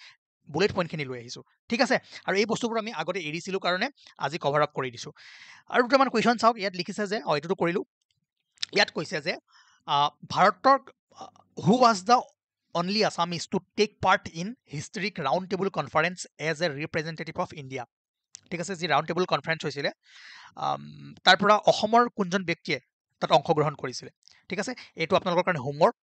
বুলেট পইণ্টখিনি লৈ আহিছোঁ, ঠিক আছে। আৰু এই বস্তুবোৰ আমি আগতে এৰিছিলোঁ কাৰণে আজি কভাৰ আপ কৰি দিছোঁ। আৰু দুটামান কুৱেশ্যন চাওক, ইয়াত লিখিছে যে এইটোতো কৰিলোঁ, ইয়াত কৈছে যে ভাৰতৰ who was the only Assamese to take part in historic round table conference as a representative of India, ঠিক আছে। যি ৰাউণ্ড টেবুল কনফাৰেন্স হৈছিলে, তাৰ পৰা অসমৰ কোনজন ব্যক্তিয়ে তাত অংশগ্ৰহণ কৰিছিলে, ঠিক আছে। এইটো আপোনালোকৰ কাৰণে হোমৱৰ্ক,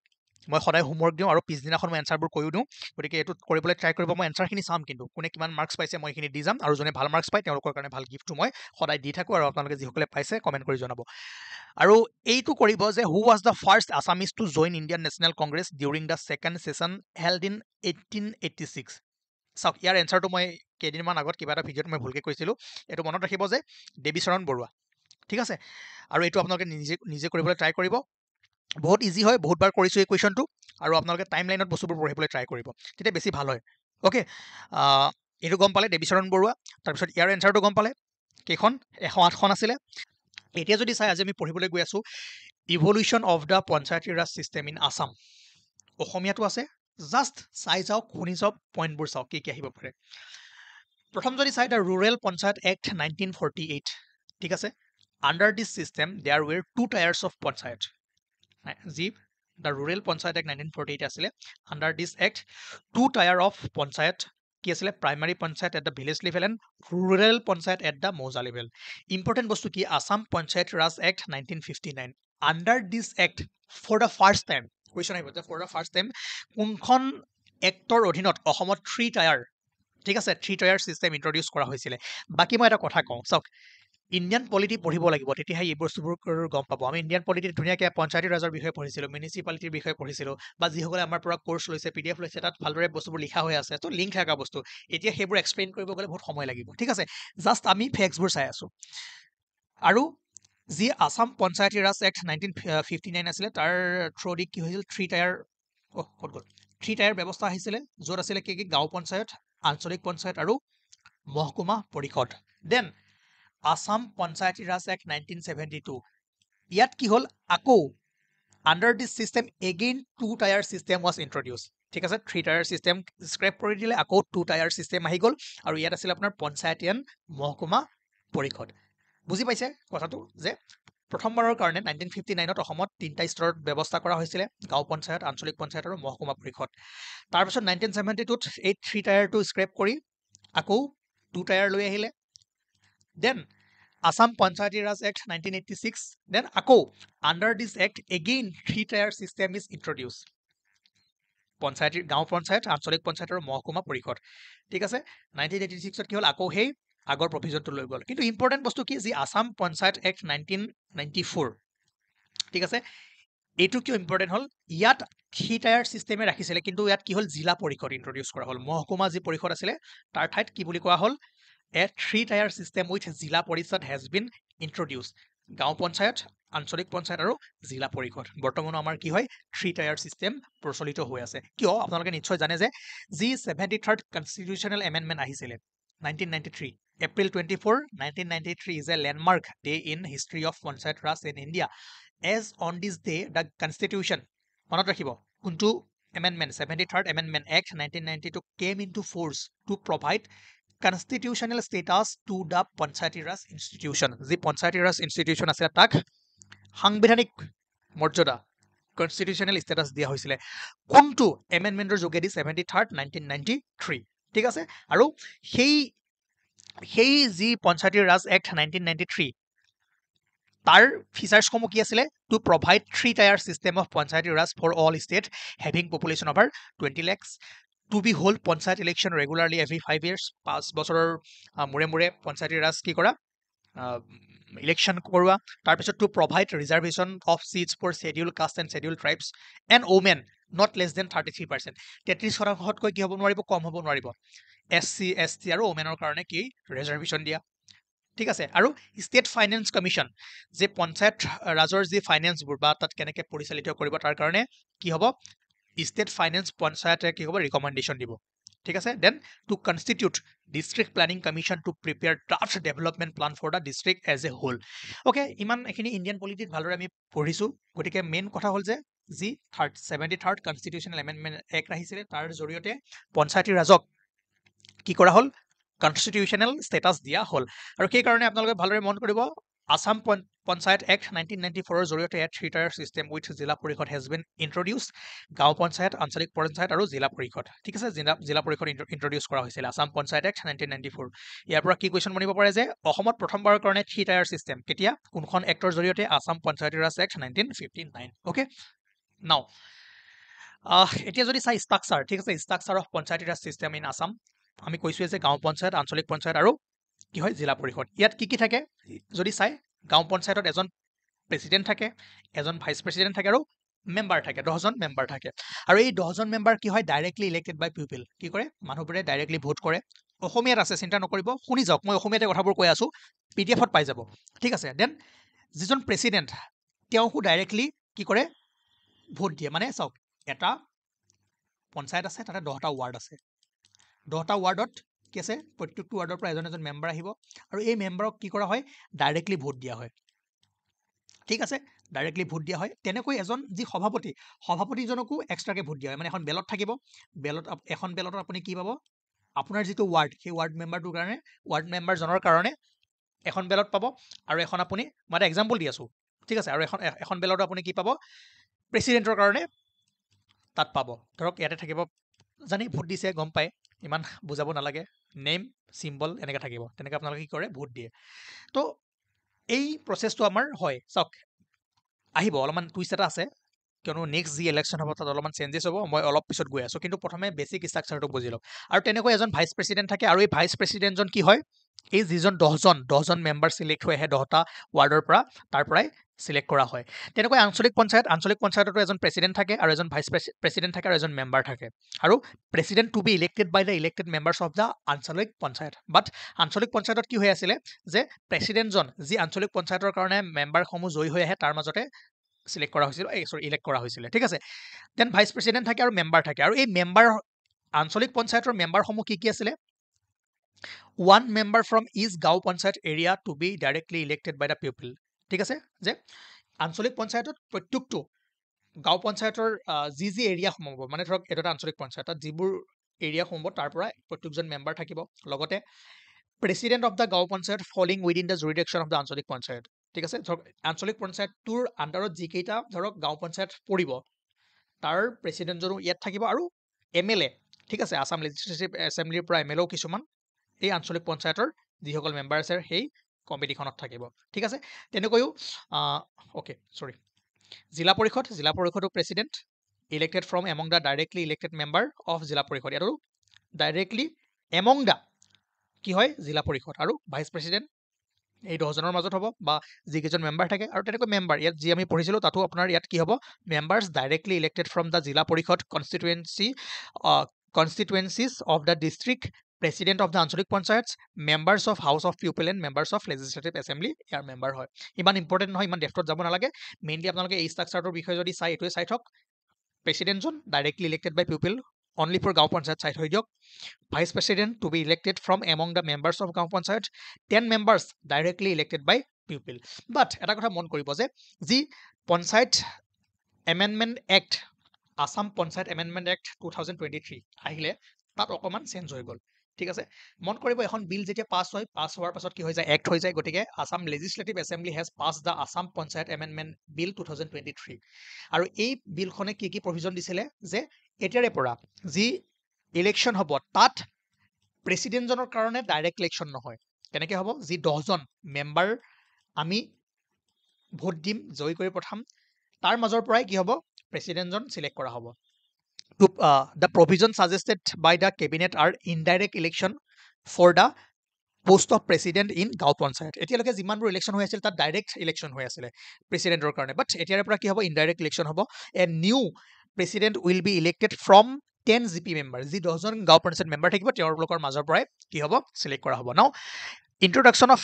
মই সদায় হোমৱৰ্ক দিওঁ, আৰু পিছদিনাখন মই এনচাৰবোৰ কৈও দিওঁ, গতিকে এইটো কৰিবলৈ ট্ৰাই কৰিব। মই এনচাৰখিনি চাম, কিন্তু কোনে কিমান মাৰ্কছ পাইছে মই এইখিনি দি যাম, আৰু যোনে ভাল মাৰ্কছ পায় তেওঁলোকৰ কাৰণে ভাল গিফ্টটো মই সদায় দি থাকোঁ, আৰু আপোনালোকে যিসকলে পাইছে কমেণ্ট কৰি জনাব। আৰু এইটো কৰিব যে who was the first Assamese two join Indian National Congress during the second session held in 1886। চাওক, ইয়াৰ এনচাৰটো মই কেইদিনমান আগত কিবা এটা ভিডিঅ'ত মই ভুলকৈ কৈছিলোঁ, এইটো মনত ৰাখিব যে দেৱীচৰণ বৰুৱা, ঠিক আছে। আৰু এইটো আপোনালোকে নিজে কৰিবলৈ ট্ৰাই কৰিব, বহুত ইজি হয়, বহুতবাৰ কৰিছোঁ এই কুৱেশ্যনটো, আৰু আপোনালোকে টাইম লাইনত বস্তুবোৰ পঢ়িবলৈ ট্ৰাই কৰিব, তেতিয়া বেছি ভাল হয়। অ'কে, এইটো গম পালে দেৱীচৰণ বৰুৱা। তাৰপিছত ইয়াৰ এনচাৰটো গম পালে, কেইখন? 108খন আছিলে। এতিয়া যদি চাই, আজি আমি পঢ়িবলৈ গৈ আছোঁ evolution of the Panchayati Raj system in Assam. অসমীয়াটো আছে, জাষ্ট চাই যাওক, শুনি যাওক, পইণ্টবোৰ চাওক কি কি আহিব পাৰে। প্ৰথম যদি চাই, দ্য ৰুৰেল পঞ্চায়ত এক্ট 1948, ঠিক আছে under this system there were two tiers of panchayat যি the rural panchayat act 1948 আছিলে under this act two tier of panchayat কি আছিলে primary panchayat at the village level and rural panchayat at the moja level important বস্তু কি assam panchayat raj act 1959 under this act for the first time question আহিব যে for the first time কোনখন এক্টৰ অধীনত অসমত 3 টায়াৰ ঠিক আছে 3 টায়াৰ সিস্টেম ইন্ট্ৰোডিউস কৰা হৈছিলে বাকি মই এটা কথা কওঁ চাওক ইণ্ডিয়ান পলিটি পঢ়িব লাগিব তেতিয়াহে এই বস্তুবোৰ গম পাব আমি ইণ্ডিয়ান পলিটিত ধুনীয়াকৈ পঞ্চায়তী ৰাজৰ বিষয়ে পঢ়িছিলোঁ মিউনিচিপালিটিৰ বিষয়ে পঢ়িছিলোঁ বা যিসকলে আমাৰ পৰা কোৰ্চ লৈছে PDF লৈছে তাত ভালদৰে বস্তুবোৰ লিখা হৈ আছে তো লিংক থকা বস্তু এতিয়া সেইবোৰ এক্সপ্লেইন কৰিব গ'লে বহুত সময় লাগিব ঠিক আছে জাষ্ট আমি ফেক্টছবোৰ চাই আছোঁ আৰু যি আসাম পঞ্চায়তী ৰাজ এক্ট 1959 আছিলে তাৰ থ্ৰুদি কি হৈছিল 3 টায়াৰ ক'ত গ'ল 3 টায়াৰ ব্যৱস্থা আহিছিলে য'ত আছিলে কি গাঁও পঞ্চায়ত আঞ্চলিক পঞ্চায়ত আৰু মহকুমা পৰিষদ then Assam Panchayati Raj Act 1972 ইয়াত কি হল আকৌ under this system again two tier system was introduced ঠিক আছে 3 tier system স্ক্ৰেপ কৰি দিলে আকৌ 2 tier system আহি গল আৰু ইয়াত আছিল আপোনাৰ পঞ্চায়তী and মহকুমা পৰিষদ বুজি পাইছে কথাটো যে প্ৰথমবাৰৰ কাৰণে 1959ত অসমত তিনটা স্তৰত ব্যৱস্থা কৰা হৈছিলে গাঁও পঞ্চায়ত আঞ্চলিক পঞ্চায়ত আৰু মহকুমা পৰিষদ তাৰপিছত 1972ত এই 3 টায়াৰটো স্ক্ৰেপ কৰি আকৌ 2 টায়াৰ লৈ আহিলে Then Assam Panchayati Raj Act 1986 then আকৌ under this act again 3 tier system is introduced panchayati গাঁও পঞ্চায়ত আঞ্চলিক পঞ্চায়ত আৰু মহকুমা পৰিষদ ঠিক আছে 1986ত কি হল আকৌ সেই আগৰ প্ৰভিজনটো লৈ গ'ল কিন্তু ইম্পৰ্টেন্ট বস্তু কি যি আসাম পঞ্চায়ত এক্ট 1994 ঠিক আছে এইটো কিয় ইম্পৰ্টেন্ট হল ইয়াত 3 টায়াৰ সিস্টেমে ৰাখিছিলে কিন্তু ইয়াত কি হল জিলা পৰিষদ ইন্ট্ৰোডিউস কৰা হল মহকুমা যি পৰিষদ আছিলে তাৰ ঠাইত কি বুলি কোৱা হল A 3 tier system with Zila Parishad has been introduced. গাঁও পঞ্চায়ত আঞ্চলিক পঞ্চায়ত আৰু জিলা পৰিষদ বৰ্তমান আমাৰ কি হয় 3 টায়াৰ সিস্টেম প্ৰচলিত হৈ আছে কিয় আপোনালোকে নিশ্চয় জানে যে যি 73rd কনস্টিটিউশনাল এমেন্ডমেন্ট আহিছিলে 1993 April 24 1993 is a landmark day in history of Panchayat Raj in India as on this day the constitution মনত ৰাখিব কোনটো amendment 73rd amendment act 1992 came into force to provide constitutional status to the Panchayati Raj institution যি Panchayati Raj institution আছে তাক সাংবিধানিক মৰ্যাদা constitutional status দিয়া হৈছিলে কোনটো amendmentৰ যোগেদি 73rd 1993 ঠিক আছে আৰু সেই যি Panchayati Raj Act 1993 তাৰ ফিচাৰ্স সমূহ কি আছিলে to provide 3 tier system of Panchayati Raj for all state having population over 20 lakhs to be hold panchayat election regularly every 5 years 5 বছৰৰ মুৰে মুৰে পঞ্চায়তী ৰাজ কি কৰা ইলেকশন কৰোৱা তাৰ পিছত to provide reservation of seats for scheduled caste and scheduled tribes and women not less than 33% 33%তকৈ কি হ'ব নোৱাৰিব কম হ'ব নোৱাৰিব SC ST আৰু womenৰ কাৰণে কি ৰিজাৰ্ভেশন দিয়া ঠিক আছে আৰু ষ্টেট ফাইনেন্স কমিশন যে পঞ্চায়ত ৰাজৰ যি ফাইনেন্সবোৰ বা তাত কেনেকৈ পৰিচালিত কৰিব তাৰ কাৰণে কি হ'ব State Finance Panchayat কি হ'ব ৰিকমেন্ডেশন দিব ঠিক আছে then to constitute district planning commission to prepare draft development plan for the district as a whole okay ইমান এখিনি ইণ্ডিয়ান পলিটিত ভালদৰে আমি পঢ়িছো গতিকে মেইন কথা হ'ল যে যি 73rd কনস্টিটিউশনাল এমেন্ডমেন্ট এক্ট আহিছিলে তাৰ জৰিয়তে পঞ্চায়তী ৰাজক কি কৰা হ'ল কনস্টিটিউশনাল ষ্টেটাস দিয়া হ'ল আৰু সেই কাৰণে আপোনালোকে ভালদৰে মন কৰিব Assam Panchayat Act 1994 জৰিয়তে 3 tier system with জিলা পৰিষদ has been introduced গাঁও পঞ্চায়ত আঞ্চলিক পঞ্চায়ত আৰু জিলা পৰিষদ ঠিক আছে জিলা পৰিষদ ইন্ট্ৰোডিউস কৰা হৈছিল Assam Panchayat Act 1994 ইয়াৰ পৰা কি কোৱেশ্চন বনিব পাৰে যে অসমত প্ৰথমবাৰৰ কাৰণে 3 tier system কেতিয়া কোনখন এক্টৰ জৰিয়তে Assam Panchayati Raj Act 1959 okay নাও এতিয়া যদি চাই ষ্ট্ৰাকচাৰ ঠিক আছে structure of Panchayati Raj system in Assam আমি কৈছোৱে যে গাঁও পঞ্চায়ত আঞ্চলিক পঞ্চায়ত আৰু কি হয় জিলা পৰিষদ ইয়াত কি থাকে যদি চাই গাঁও পঞ্চায়তত এজন প্ৰেসিডেন্ট থাকে এজন ভাইস প্ৰেসিডেন্ট থাকে আৰু মেম্বাৰ থাকে 10 জন মেম্বাৰ থাকে আৰু এই 10 জন মেম্বাৰ কি হয় ডাইৰেক্টলি ইলেক্টেড বাই পিপল কি কৰে মানুহবোৰে ডাইৰেক্টলি ভোট কৰে অসমীয়াত আছে চিন্তা নকৰিব শুনি যাওক মই অসমীয়াতে কথাবোৰ কৈ আছো পিডিএফত পাই যাব ঠিক আছে দেন যিজন প্ৰেসিডেন্ট তেওঁকো ডাইৰেক্টলি কি কৰে ভোট দিয়ে মানে চাওক এটা পঞ্চায়ত আছে তাতে 10টা ওয়াৰ্ড আছে 10টা ওয়াৰ্ডত কি আছে প্ৰত্যেকটো ওয়াৰ্ডৰ পৰা এজন মেম্বাৰ আহিব আৰু এই মেম্বাৰক কি কৰা হয় ডাইৰেক্টলি ভোট দিয়া হয় ঠিক আছে ডাইৰেক্টলি ভোট দিয়া হয় তেনেকৈ এজন যি সভাপতিজনকো এক্সট্ৰাকে ভোট দিয়া হয় মানে এখন বেলট থাকিব এখন বেলটত আপুনি কি পাব আপোনাৰ যিটো ওয়াৰ্ড সেই ওয়াৰ্ড মেম্বাৰটোৰ কাৰণে ওয়াৰ্ড মেম্বাৰজনৰ কাৰণে এখন বেলত পাব আৰু এখন আপুনি মই এটা এক্সাম্পল দি আছোঁ ঠিক আছে আৰু এখন বেলত আপুনি কি পাব প্ৰেচিডেণ্টৰ কাৰণে তাত পাব ধৰক ইয়াতে থাকিব জানি ভোট দিছে গম পায় ইমান বুজাব নালাগে নেম চিম্বল এনেকৈ থাকিব তেনেকৈ আপোনালোকে কি কৰে ভোট দিয়ে তো এই প্ৰচেছটো আমাৰ হয় চাওক আহিব অলপমান টুইষ্ট এটা আছে কিয়নো নেক্সট যি ইলেকশ্যন হ'ব তাত অলপমান চেঞ্জেছ হ'ব মই অলপ পিছত গৈ আছোঁ কিন্তু প্ৰথমে বেছিক ষ্ট্ৰাকচাৰটো বুজি লওক আৰু তেনেকৈ এজন ভাইচ প্ৰেচিডেণ্ট থাকে আৰু এই ভাইচ প্ৰেচিডেণ্টজন কি হয় এই যিজন দহজন মেম্বাৰ চিলেক্ট হৈ আহে 10টা ৱাৰ্ডৰ পৰা তাৰ পৰাই চিলেক্ট কৰা হয় তেনেকৈ আঞ্চলিক পঞ্চায়ততো এজন প্ৰেচিডেণ্ট থাকে আৰু এজন ভাইচ প্ৰেচিডেণ্ট থাকে আৰু এজন মেম্বাৰ থাকে আৰু president to be elected by the elected members of the আঞ্চলিক পঞ্চায়ত বাট আঞ্চলিক পঞ্চায়তত কি হৈ আছিলে যে প্ৰেচিডেণ্টজন যি আঞ্চলিক পঞ্চায়তৰ কাৰণে মেম্বাৰসমূহ জয়ী হৈ আহে তাৰ মাজতে চিলেক্ট কৰা হৈছিল ইলেক্ট কৰা হৈছিলে ঠিক আছে দেন ভাইচ প্ৰেচিডেণ্ট থাকে আৰু মেম্বাৰ থাকে আৰু এই মেম্বাৰ আঞ্চলিক পঞ্চায়তৰ মেম্বাৰসমূহ কি আছিল one member from each গাঁও panchayat area to be directly elected by the people ঠিক আছে যে আঞ্চলিক পঞ্চায়তত প্ৰত্যেকটো গাঁও পঞ্চায়তৰ যি এৰিয়া সোমাব মানে ধৰক এটা আঞ্চলিক পঞ্চায়তত যিবোৰ এৰিয়া সোমাব তাৰ পৰা প্ৰত্যেকজন মেম্বাৰ থাকিব লগতে president of the gaon panchayat falling within the jurisdiction of the আঞ্চলিক পঞ্চায়ত ঠিক আছে ধৰক আঞ্চলিক পঞ্চায়তটোৰ আণ্ডাৰত যিকেইটা ধৰক গাঁও পঞ্চায়ত পৰিব তাৰ প্ৰেচিডেণ্টজনো ইয়াত থাকিব আৰু MLA ঠিক আছে আসাম লেজিসলেটিভ এছেম্বলিৰ পৰা MLAও কিছুমান এই আঞ্চলিক পঞ্চায়তৰ যিসকল মেম্বাৰ আছে সেই কমিটিখনত থাকিব ঠিক আছে তেনেকৈও অ'কে চৰি জিলা পৰিষদো president elected from among the directly elected member of Zila Parishad আৰু ডাইৰেক্টলি এমং দ্য কি হয় জিলা পৰিষদ আৰু ভাইচ প্ৰেচিডেণ্ট এই 10জনৰ মাজত হ'ব বা যিকেইজন মেম্বাৰ থাকে আৰু তেনেকৈ মেম্বাৰ ইয়াত যি আমি পঢ়িছিলোঁ তাতো আপোনাৰ ইয়াত কি হ'ব members directly elected from the Zila Parishad constituencies of the district president of the আঞ্চলিক panchayat members of house of people and members of legislative assembly ইয়াৰ মেম্বাৰ হয় ইমান ইম্পৰ্টেণ্ট নহয় ইমান ডেফটত যাব নালাগে মেইনলি আপোনালোকে এই ষ্ট্ৰাকচাৰটোৰ বিষয়ে যদি চাই এইটোৱে চাই থওক প্ৰেচিডেণ্টজন directly elected by people only for gaon panchayat চাই থৈ দিয়ক vice president to be elected from among the members of গাঁও panchayat 10 members directly elected by people but এটা কথা মন কৰিব যে যি panchayat amendment act Assam panchayat amendment act 2023 আহিলে তাত অকণমান চেঞ্জ হৈ গ'ল ঠিক আছে মন কৰিব এখন বিল যেতিয়া পাছ হোৱাৰ পাছত কি হৈ যায় এক্ট হৈ যায় গতিকে Assam legislative assembly has pass the Assam panchayat amendment bill 2023 আৰু এই বিলখনে কি প্ৰভিজন দিছিলে যে এতিয়াৰে পৰা যি ইলেকশ্যন হ'ব তাত প্ৰেচিডেণ্টজনৰ কাৰণে ডাইৰেক্ট ইলেকশ্যন নহয় কেনেকৈ হ'ব যি 10জন মেম্বাৰ আমি ভোট দিম জয়ী কৰি পঠাম তাৰ মাজৰ পৰাই কি হ'ব প্ৰেচিডেণ্টজন চিলেক্ট কৰা হ'ব the provision suggested by the cabinet are indirect election for the post of president in গাঁও পঞ্চায়ত এতিয়ালৈকে যিমানবোৰ ইলেকশ্যন হৈ আছিল তাত ডাইৰেক্ট ইলেকশ্যন হৈ আছিলে প্ৰেচিডেণ্টৰ কাৰণে বাট এতিয়াৰ পৰা কি হ'ব ইনডাইৰেক্ট ইলেকশ্যন হ'ব a new president will be elected from 10 GP member যি 10জন গাঁও পঞ্চায়ত মেম্বাৰ থাকিব তেওঁলোকৰ মাজৰ পৰাই কি হ'ব চিলেক্ট কৰা হ'ব নাও introduction of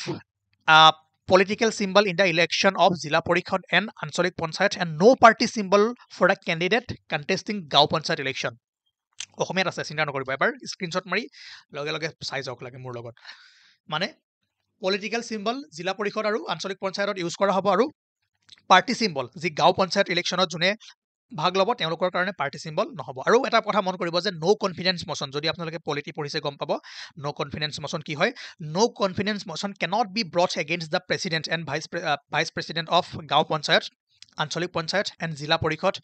political symbol in the election of Zila Parikhad and Anchalik Panchayat and no party symbol for a candidate contesting Gao Panchayat election. অসমীয়াত আছে চিন্তা নকৰিব এবাৰ স্ক্ৰীনশ্বট মাৰি লগে লগে চাই যাওক লাগে মোৰ লগত মানে পলিটিকেল চিম্বল জিলা পৰিষদ আৰু আঞ্চলিক পঞ্চায়তত ইউজ কৰা হ'ব আৰু পাৰ্টি চিম্বল যি গাঁও পঞ্চায়ত ইলেকশ্যনত যোনে ভাগ ল'ব তেওঁলোকৰ কাৰণে পাৰ্টি চিম্বল নহ'ব আৰু এটা কথা মন কৰিব যে নো কনফিডেন্স মোচন যদি আপোনালোকে পলিটি পঢ়িছে গম পাব নো কনফিডেন্স মোচন কি হয় no confidence motion cannot be brought against the president and vice president of গাঁও পঞ্চায়ত আঞ্চলিক পঞ্চায়ত এণ্ড জিলা পৰিষদ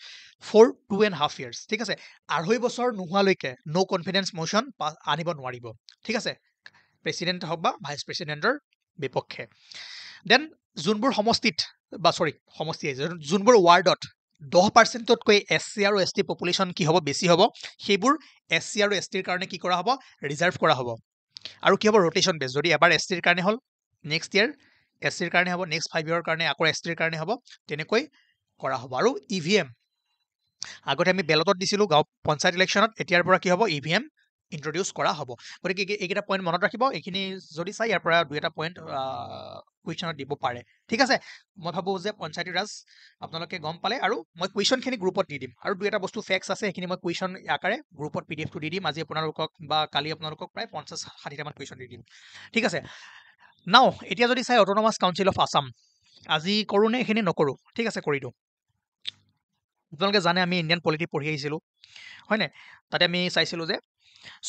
ফৰ 2.5 years ঠিক আছে 2.5 বছৰ নোহোৱালৈকে নো কনফিডেন্স মোচন আনিব নোৱাৰিব ঠিক আছে প্ৰেচিডেণ্ট হওক বা ভাইচ প্ৰেচিডেণ্টৰ বিপক্ষে দেন যোনবোৰ সমষ্টিত বা সমষ্টি যোনবোৰ ৱাৰ্ডত 10%তকৈ SC আৰু ST পপুলেশ্যন কি হ'ব বেছি হ'ব সেইবোৰ SC আৰু ST ৰ কাৰণে কি কৰা হ'ব ৰিজাৰ্ভ কৰা হ'ব আৰু কি হ'ব ৰোটেশন বেছ যদি এবাৰ ST ৰ কাৰণে হ'ল নেক্সট ইয়াৰ SC ৰ কাৰণে হ'ব নেক্সট 5 year কাৰণে আকৌ ST ৰ কাৰণে হ'ব তেনেকৈ কৰা হ'ব আৰু EVM আগতে আমি বেলটত দিছিলোঁ গাঁও পঞ্চায়ত ইলেকশ্যনত এতিয়াৰ পৰা কি হ'ব EVM ইন্ট্ৰডিউস কৰা হ'ব গতিকে এইকেইটা পইণ্ট মনত ৰাখিব এইখিনি যদি চাই ইয়াৰ পৰা দুই এটা পইণ্ট কুৱেশ্যনত দিব পাৰে ঠিক আছে মই ভাবোঁ যে পঞ্চায়তী ৰাজ আপোনালোকে গম পালে আৰু মই কুৱেশ্যনখিনি গ্ৰুপত দি দিম আৰু দুই এটা বস্তু ফেক্টছ আছে সেইখিনি মই কুৱেশ্যন আকাৰে গ্ৰুপত PDF টো দি দিম আজি আপোনালোকক বা কালি আপোনালোকক প্ৰায় 50-60টা মান কুৱেশ্যন দি দিম ঠিক আছে নাও এতিয়া যদি চাই অটোনমাছ কাউন্সিল অফ আসাম আজি কৰোঁ নে এইখিনি নকৰোঁ ঠিক আছে কৰি দিওঁ আপোনালোকে জানে আমি ইণ্ডিয়ান পলিটি পঢ়ি আহিছিলোঁ হয়নে তাতে আমি চাইছিলোঁ যে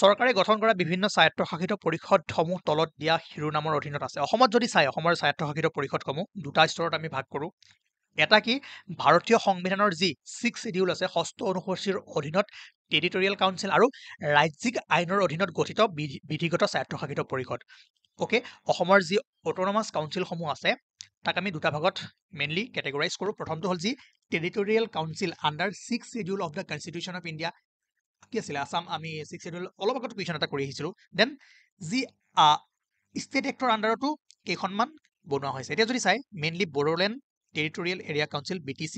চৰকাৰে গঠন কৰা বিভিন্ন স্বায়ত্তশাসিত পৰিষদসমূহ তলত দিয়া শিৰোনামৰ অধীনত আছে। অসমত যদি চাই অসমৰ স্বায়ত্তশাসিত পৰিষদসমূহ দুটা স্তৰত আমি ভাগ কৰোঁ। এটা কি ভাৰতীয় সংবিধানৰ যি 6 শিডিউল আছে, 6ষ্ঠ অনুসূচীৰ অধীনত টেৰিটৰিয়েল কাউন্সিল আৰু ৰাজ্যিক আইনৰ অধীনত গঠিত বিধিগত স্বায়ত্তশাসিত পৰিষদ। অ'কে, অসমৰ যি অট'নমাছ কাউন্সিলসমূহ আছে তাক আমি দুটা ভাগত মেইনলি কেটেগৰাইজ কৰোঁ। প্ৰথমটো হ'ল যি territorial council under 6 schedule of the constitution of India. কি আছিলে আছাম, আমি 6 শিডিউল অলপ আগত কুৱেশ্যন এটা কৰি আহিছিলোঁ। দেন যি ষ্টেট এক্টৰ আণ্ডাৰতো কেইখনমান বনোৱা হৈছে। এতিয়া যদি চাই mainly Bodoland territorial area council BTC,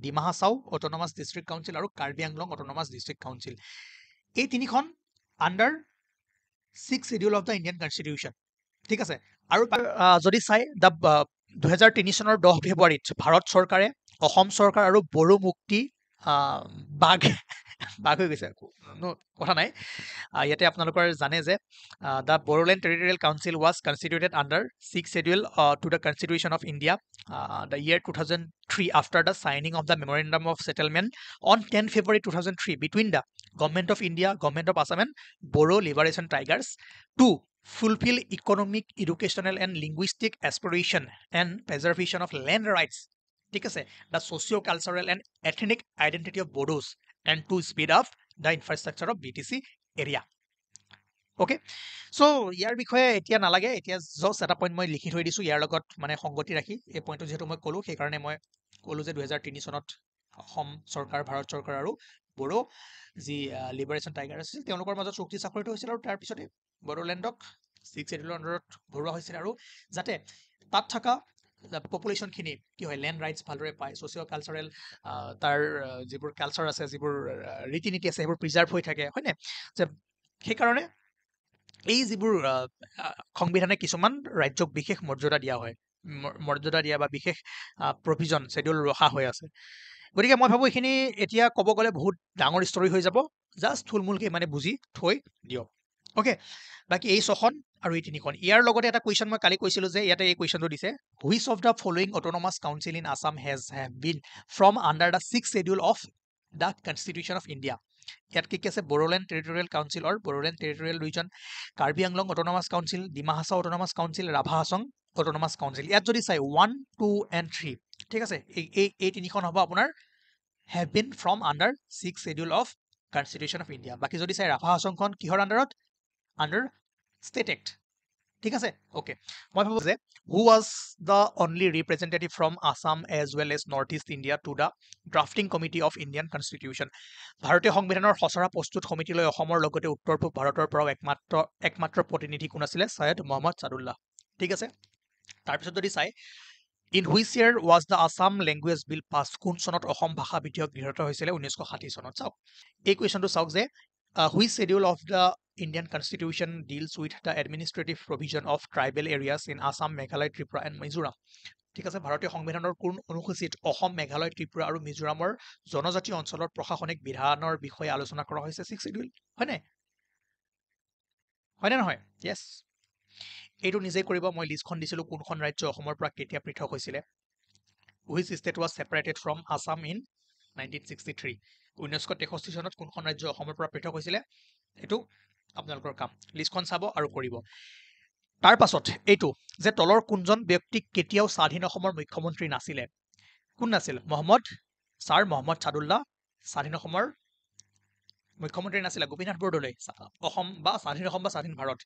Dima Hasao autonomous district council আৰু Karbi Anglong autonomous district council, এই তিনিখন under 6 schedule of the Indian constitution. ঠিক আছে। আৰু যদি চাই 2003 চনৰ 10 ফেব্ৰুৱাৰীত ভাৰত চৰকাৰে অসম চৰকাৰ আৰু বড়ো মুক্তি বাঘ হৈ গৈছে, কথা নাই। ইয়াতে আপোনালোকৰ জানে যে the Bodoland territorial council was কনষ্টিটিউটেড under 6 schedule to the constitution of India the year 2003 after the signing of the memorandum of settlement on 10 February 2003 between the Government of India, Government of Assam and Bodo Liberation Tigers to fulfill economic, educational and linguistic aspiration and preservation of land rights, ঠিক আছে, the socio-cultural and ethnic identity of Bodos and to speed up the infrastructure of BTC area. Okay, so' ইয়াৰ বিষয়ে এতিয়া নালাগে, এতিয়া জাষ্ট এটা পইণ্ট মই লিখি থৈ দিছোঁ ইয়াৰ লগত মানে সংগতি ৰাখি। এই পইণ্টটো যিহেতু মই ক'লোঁ সেইকাৰণে মই ক'লোঁ যে 2003 চনত অসম চৰকাৰ, ভাৰত চৰকাৰ আৰু বড়ো যি লিবাৰেশ্যন টাইগাৰ আছিল তেওঁলোকৰ মাজত চুক্তি স্বাক্ষৰিত হৈছিল আৰু তাৰপিছতে বড়োলেণ্ডক 6 শিডিউলৰ আণ্ডাৰত ভৰোৱা হৈছিল আৰু যাতে তাত থকা পপুলেশ্যনখিনি কি হয় লেণ্ড ৰাইটছ ভালদৰে পায়, ছ'চিঅ' কালচাৰেল তাৰ যিবোৰ কালচাৰ আছে, যিবোৰ ৰীতি নীতি আছে সেইবোৰ প্ৰিজাৰ্ভ হৈ থাকে, হয়নে? যে সেইকাৰণে এই যিবোৰ সংবিধানে কিছুমান ৰাজ্যক বিশেষ মৰ্যাদা দিয়া হয়, মৰ্যাদা দিয়া বা বিশেষ প্ৰভিজন শ্বেডিউল ৰখা হৈ আছে। গতিকে মই ভাবোঁ এইখিনি এতিয়া ক'ব গ'লে বহুত ডাঙৰ ষ্টৰী হৈ যাব, জাষ্ট থুলমূলকৈ মানে বুজি থৈ দিয়ক। অ'কে, বাকী এই 6খন আৰু এই 3খন। ইয়াৰ লগতে এটা কুৱেশ্যন মই কালি কৈছিলোঁ যে ইয়াতে এই কুৱেশ্যনটো দিছে, which of the following autonomous council in Assam have been from under the 6 schedule of the constitution of India. ইয়াত কি আছে? Bodoland territorial council or Bodoland territorial region, Karbi Anglong autonomous council, Dima Hasao autonomous council, Rabha Hasong autonomous council. ইয়াত যদি চাই 1, 2 and 3, ঠিক আছে, এই 3খন হ'ব আপোনাৰ have been from under 6 schedule of Constitution of India. বাকি যদি চাই ৰাভা হাছংখন কিহৰ আণ্ডাৰত? Under state act. ঠিক আছে, অ'কে। মই ভাবোঁ যে who was the only representative from Assam as well as Northeast India to the drafting committee of Indian Constitution? ভাৰতীয় সংবিধানৰ খচৰা প্ৰস্তুত সমিতিলৈ অসমৰ লগতে উত্তৰ পূব ভাৰতৰ পৰাও একমাত্ৰ প্ৰতিনিধি কোন আছিলে? সৈয়দ মহম্মদ ছাদুল্লাহ। ঠিক আছে। তাৰপিছত যদি চাই in which year was the Assam language bill pass, কোন চনত অসম ভাষা বিধেয়ক গৃহীত হৈছিলে? 1960 চনত। চাওক এই কুৱেশ্যনটো চাওক যে which schedule of the Indian constitution deals with the administrative provision of tribal areas in Assam, Meghalaya, Tripura and Mizoram. ঠিক আছে, ভাৰতীয় সংবিধানৰ কোন অনুসূচীত অসম, মেঘালয়, ত্ৰিপুৰা আৰু মিজোৰামৰ জনজাতীয় অঞ্চলৰ প্ৰশাসনিক বিধানৰ বিষয়ে আলোচনা কৰা হৈছে? 6 শিডিউল, হয়নে? হয়নে নহয়? য়েছ, এইটো নিজেই কৰিব। মই লিষ্টখন দিছিলোঁ কোনখন ৰাজ্য অসমৰ পৰা কেতিয়া পৃথক হৈছিলে। Which state was separated from Assam in 1963। 1963 চনত কোনখন ৰাজ্য অসমৰ পৰা পৃথক হৈছিলে? এইটো আপোনালোকৰ কাম, লিষ্টখন চাব আৰু কৰিব। তাৰ পাছত এইটো যে তলৰ কোনজন ব্যক্তিক কেতিয়াও স্বাধীন অসমৰ মুখ্যমন্ত্ৰী নাছিলে? কোন নাছিল? ছাৰ মহম্মদ ছাদুল্লাহ স্বাধীন অসমৰ মুখ্যমন্ত্ৰী নাছিলে। গোপীনাথ বৰদলৈ অসম বা স্বাধীন অসম বা স্বাধীন ভাৰত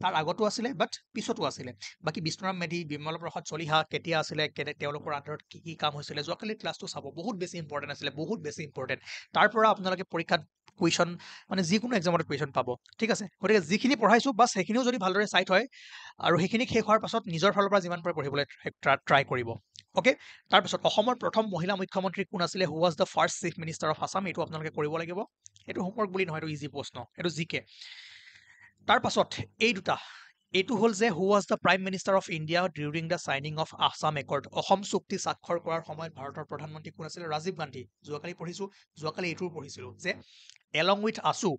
তাৰ আগতো আছিলে, বাট পিছতো আছিলে। বাকী বিষ্ণুৰাম মেধি, বিমল প্ৰসাদ চলিহা কেতিয়া আছিলে, তেওঁলোকৰ আণ্ডাৰত কি কি কাম হৈছিলে, যোৱাকালি ক্লাছটো চাব, বহুত বেছি ইম্পৰ্টেণ্ট আছিলে, বহুত বেছি ইম্পৰ্টেণ্ট। তাৰ পৰা আপোনালোকে পৰীক্ষাত কুৱেশ্যন মানে যিকোনো এক্সামত কুৱেশ্যন পাব। ঠিক আছে, গতিকে যিখিনি পঢ়াইছোঁ বাছ সেইখিনিও যদি ভালদৰে চাই থয় আৰু সেইখিনি শেষ হোৱাৰ পাছত নিজৰ ফালৰ পৰা যিমান পাৰে পঢ়িবলৈ ট্ৰাই কৰিব। অ'কে, তাৰপিছত অসমৰ প্ৰথম মহিলা মুখ্যমন্ত্ৰী কোন আছিলে? হু was the first chief minister of Assam? এইটো আপোনালোকে কৰিব লাগিব। এইটো হোমৱৰ্ক বুলি নহয়, এইটো ইজি প্ৰশ্ন, এইটো জিকে। তাৰ পাছত এই দুটা, এইটো হ'ল যে who was the prime minister of India during the signing of Assam accord? Asom চুক্তি স্বাক্ষৰ কৰাৰ সময়ত ভাৰতৰ প্ৰধানমন্ত্ৰী কোন আছিলে? ৰাজীৱ গান্ধী। যোৱাকালি পঢ়িছোঁ, যোৱাকালি এইটোও পঢ়িছিলোঁ যে এলং উইথ আছু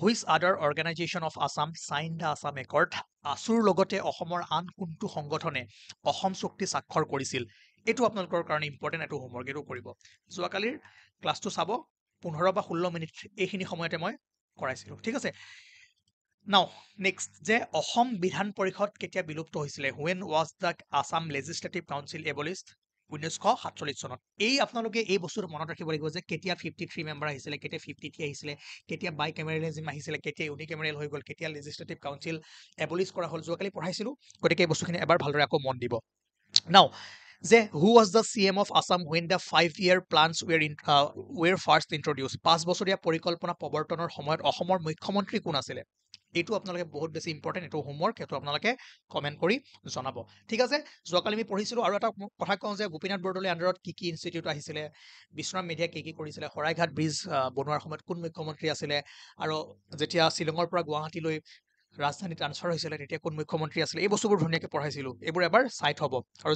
হুইচ আদাৰ organisation of Assam sign the Assam accord? আছুৰ লগতে অসমৰ আন কোনটো সংগঠনে অসম চুক্তি স্বাক্ষৰ কৰিছিল? এইটো আপোনালোকৰ কাৰণে ইম্পৰ্টেণ্ট, এইটো হোমৱৰ্ক, এইটো কৰিব। যোৱাকালিৰ ক্লাছটো চাব, 15 বা 16 মিনিট এইখিনি সময়তে মই কৰাইছিলোঁ। ঠিক আছে, নাও নেক্সট যে অসম বিধান পৰিষদ কেতিয়া বিলুপ্ত হৈছিলে when was the Assam legislative council abolished 1947 চনত এই আপোনালোকে এই বস্তুটো মনত ৰাখিব লাগিব যে কেতিয়া 53 মেম্বাৰ আহিছিলে কেতিয়া 53 আহিছিলে কেতিয়া বাই কেমেৰেলিজম আহিছিলে কেতিয়া ইউনিকেমেৰেল হৈ গ'ল কেতিয়া লেজিছলেটিভ কাউন্সিল এবলিছ কৰা হ'ল যোৱাকালি পঢ়াইছিলো গতিকে এই বস্তুখিনি এবাৰ ভালদৰে আকৌ মন দিব নাও যে who was the CM of Assam when the 5-year plans were first introduced 5 বছৰীয়া পৰিকল্পনা প্ৰৱৰ্তনৰ সময়ত অসমৰ মুখ্যমন্ত্ৰী কোন আছিলে এইটো আপোনালোকে বহুত বেছি ইম্পৰ্টেণ্ট এইটো হোমৱৰ্ক এইটো আপোনালোকে কমেণ্ট কৰি জনাব ঠিক আছে যোৱাকালি আমি পঢ়িছিলোঁ আৰু এটা কথা কওঁ যে গোপীনাথ বৰদলৈ আণ্ডাৰত কি ইনষ্টিটিউট আহিছিলে বিশ্বনাথ মেধিয়ে কি কৰিছিলে শৰাইঘাট ব্ৰিজ বনোৱাৰ সময়ত কোন মুখ্যমন্ত্ৰী আছিলে আৰু যেতিয়া শ্বিলঙৰ পৰা গুৱাহাটীলৈ ৰাজধানী ট্ৰান্সফাৰ হৈছিলে তেতিয়া কোন মুখ্যমন্ত্ৰী আছিলে এই বস্তুবোৰ ধুনীয়াকৈ পঢ়াইছিলোঁ এইবোৰ এবাৰ চাই থ'ব আৰু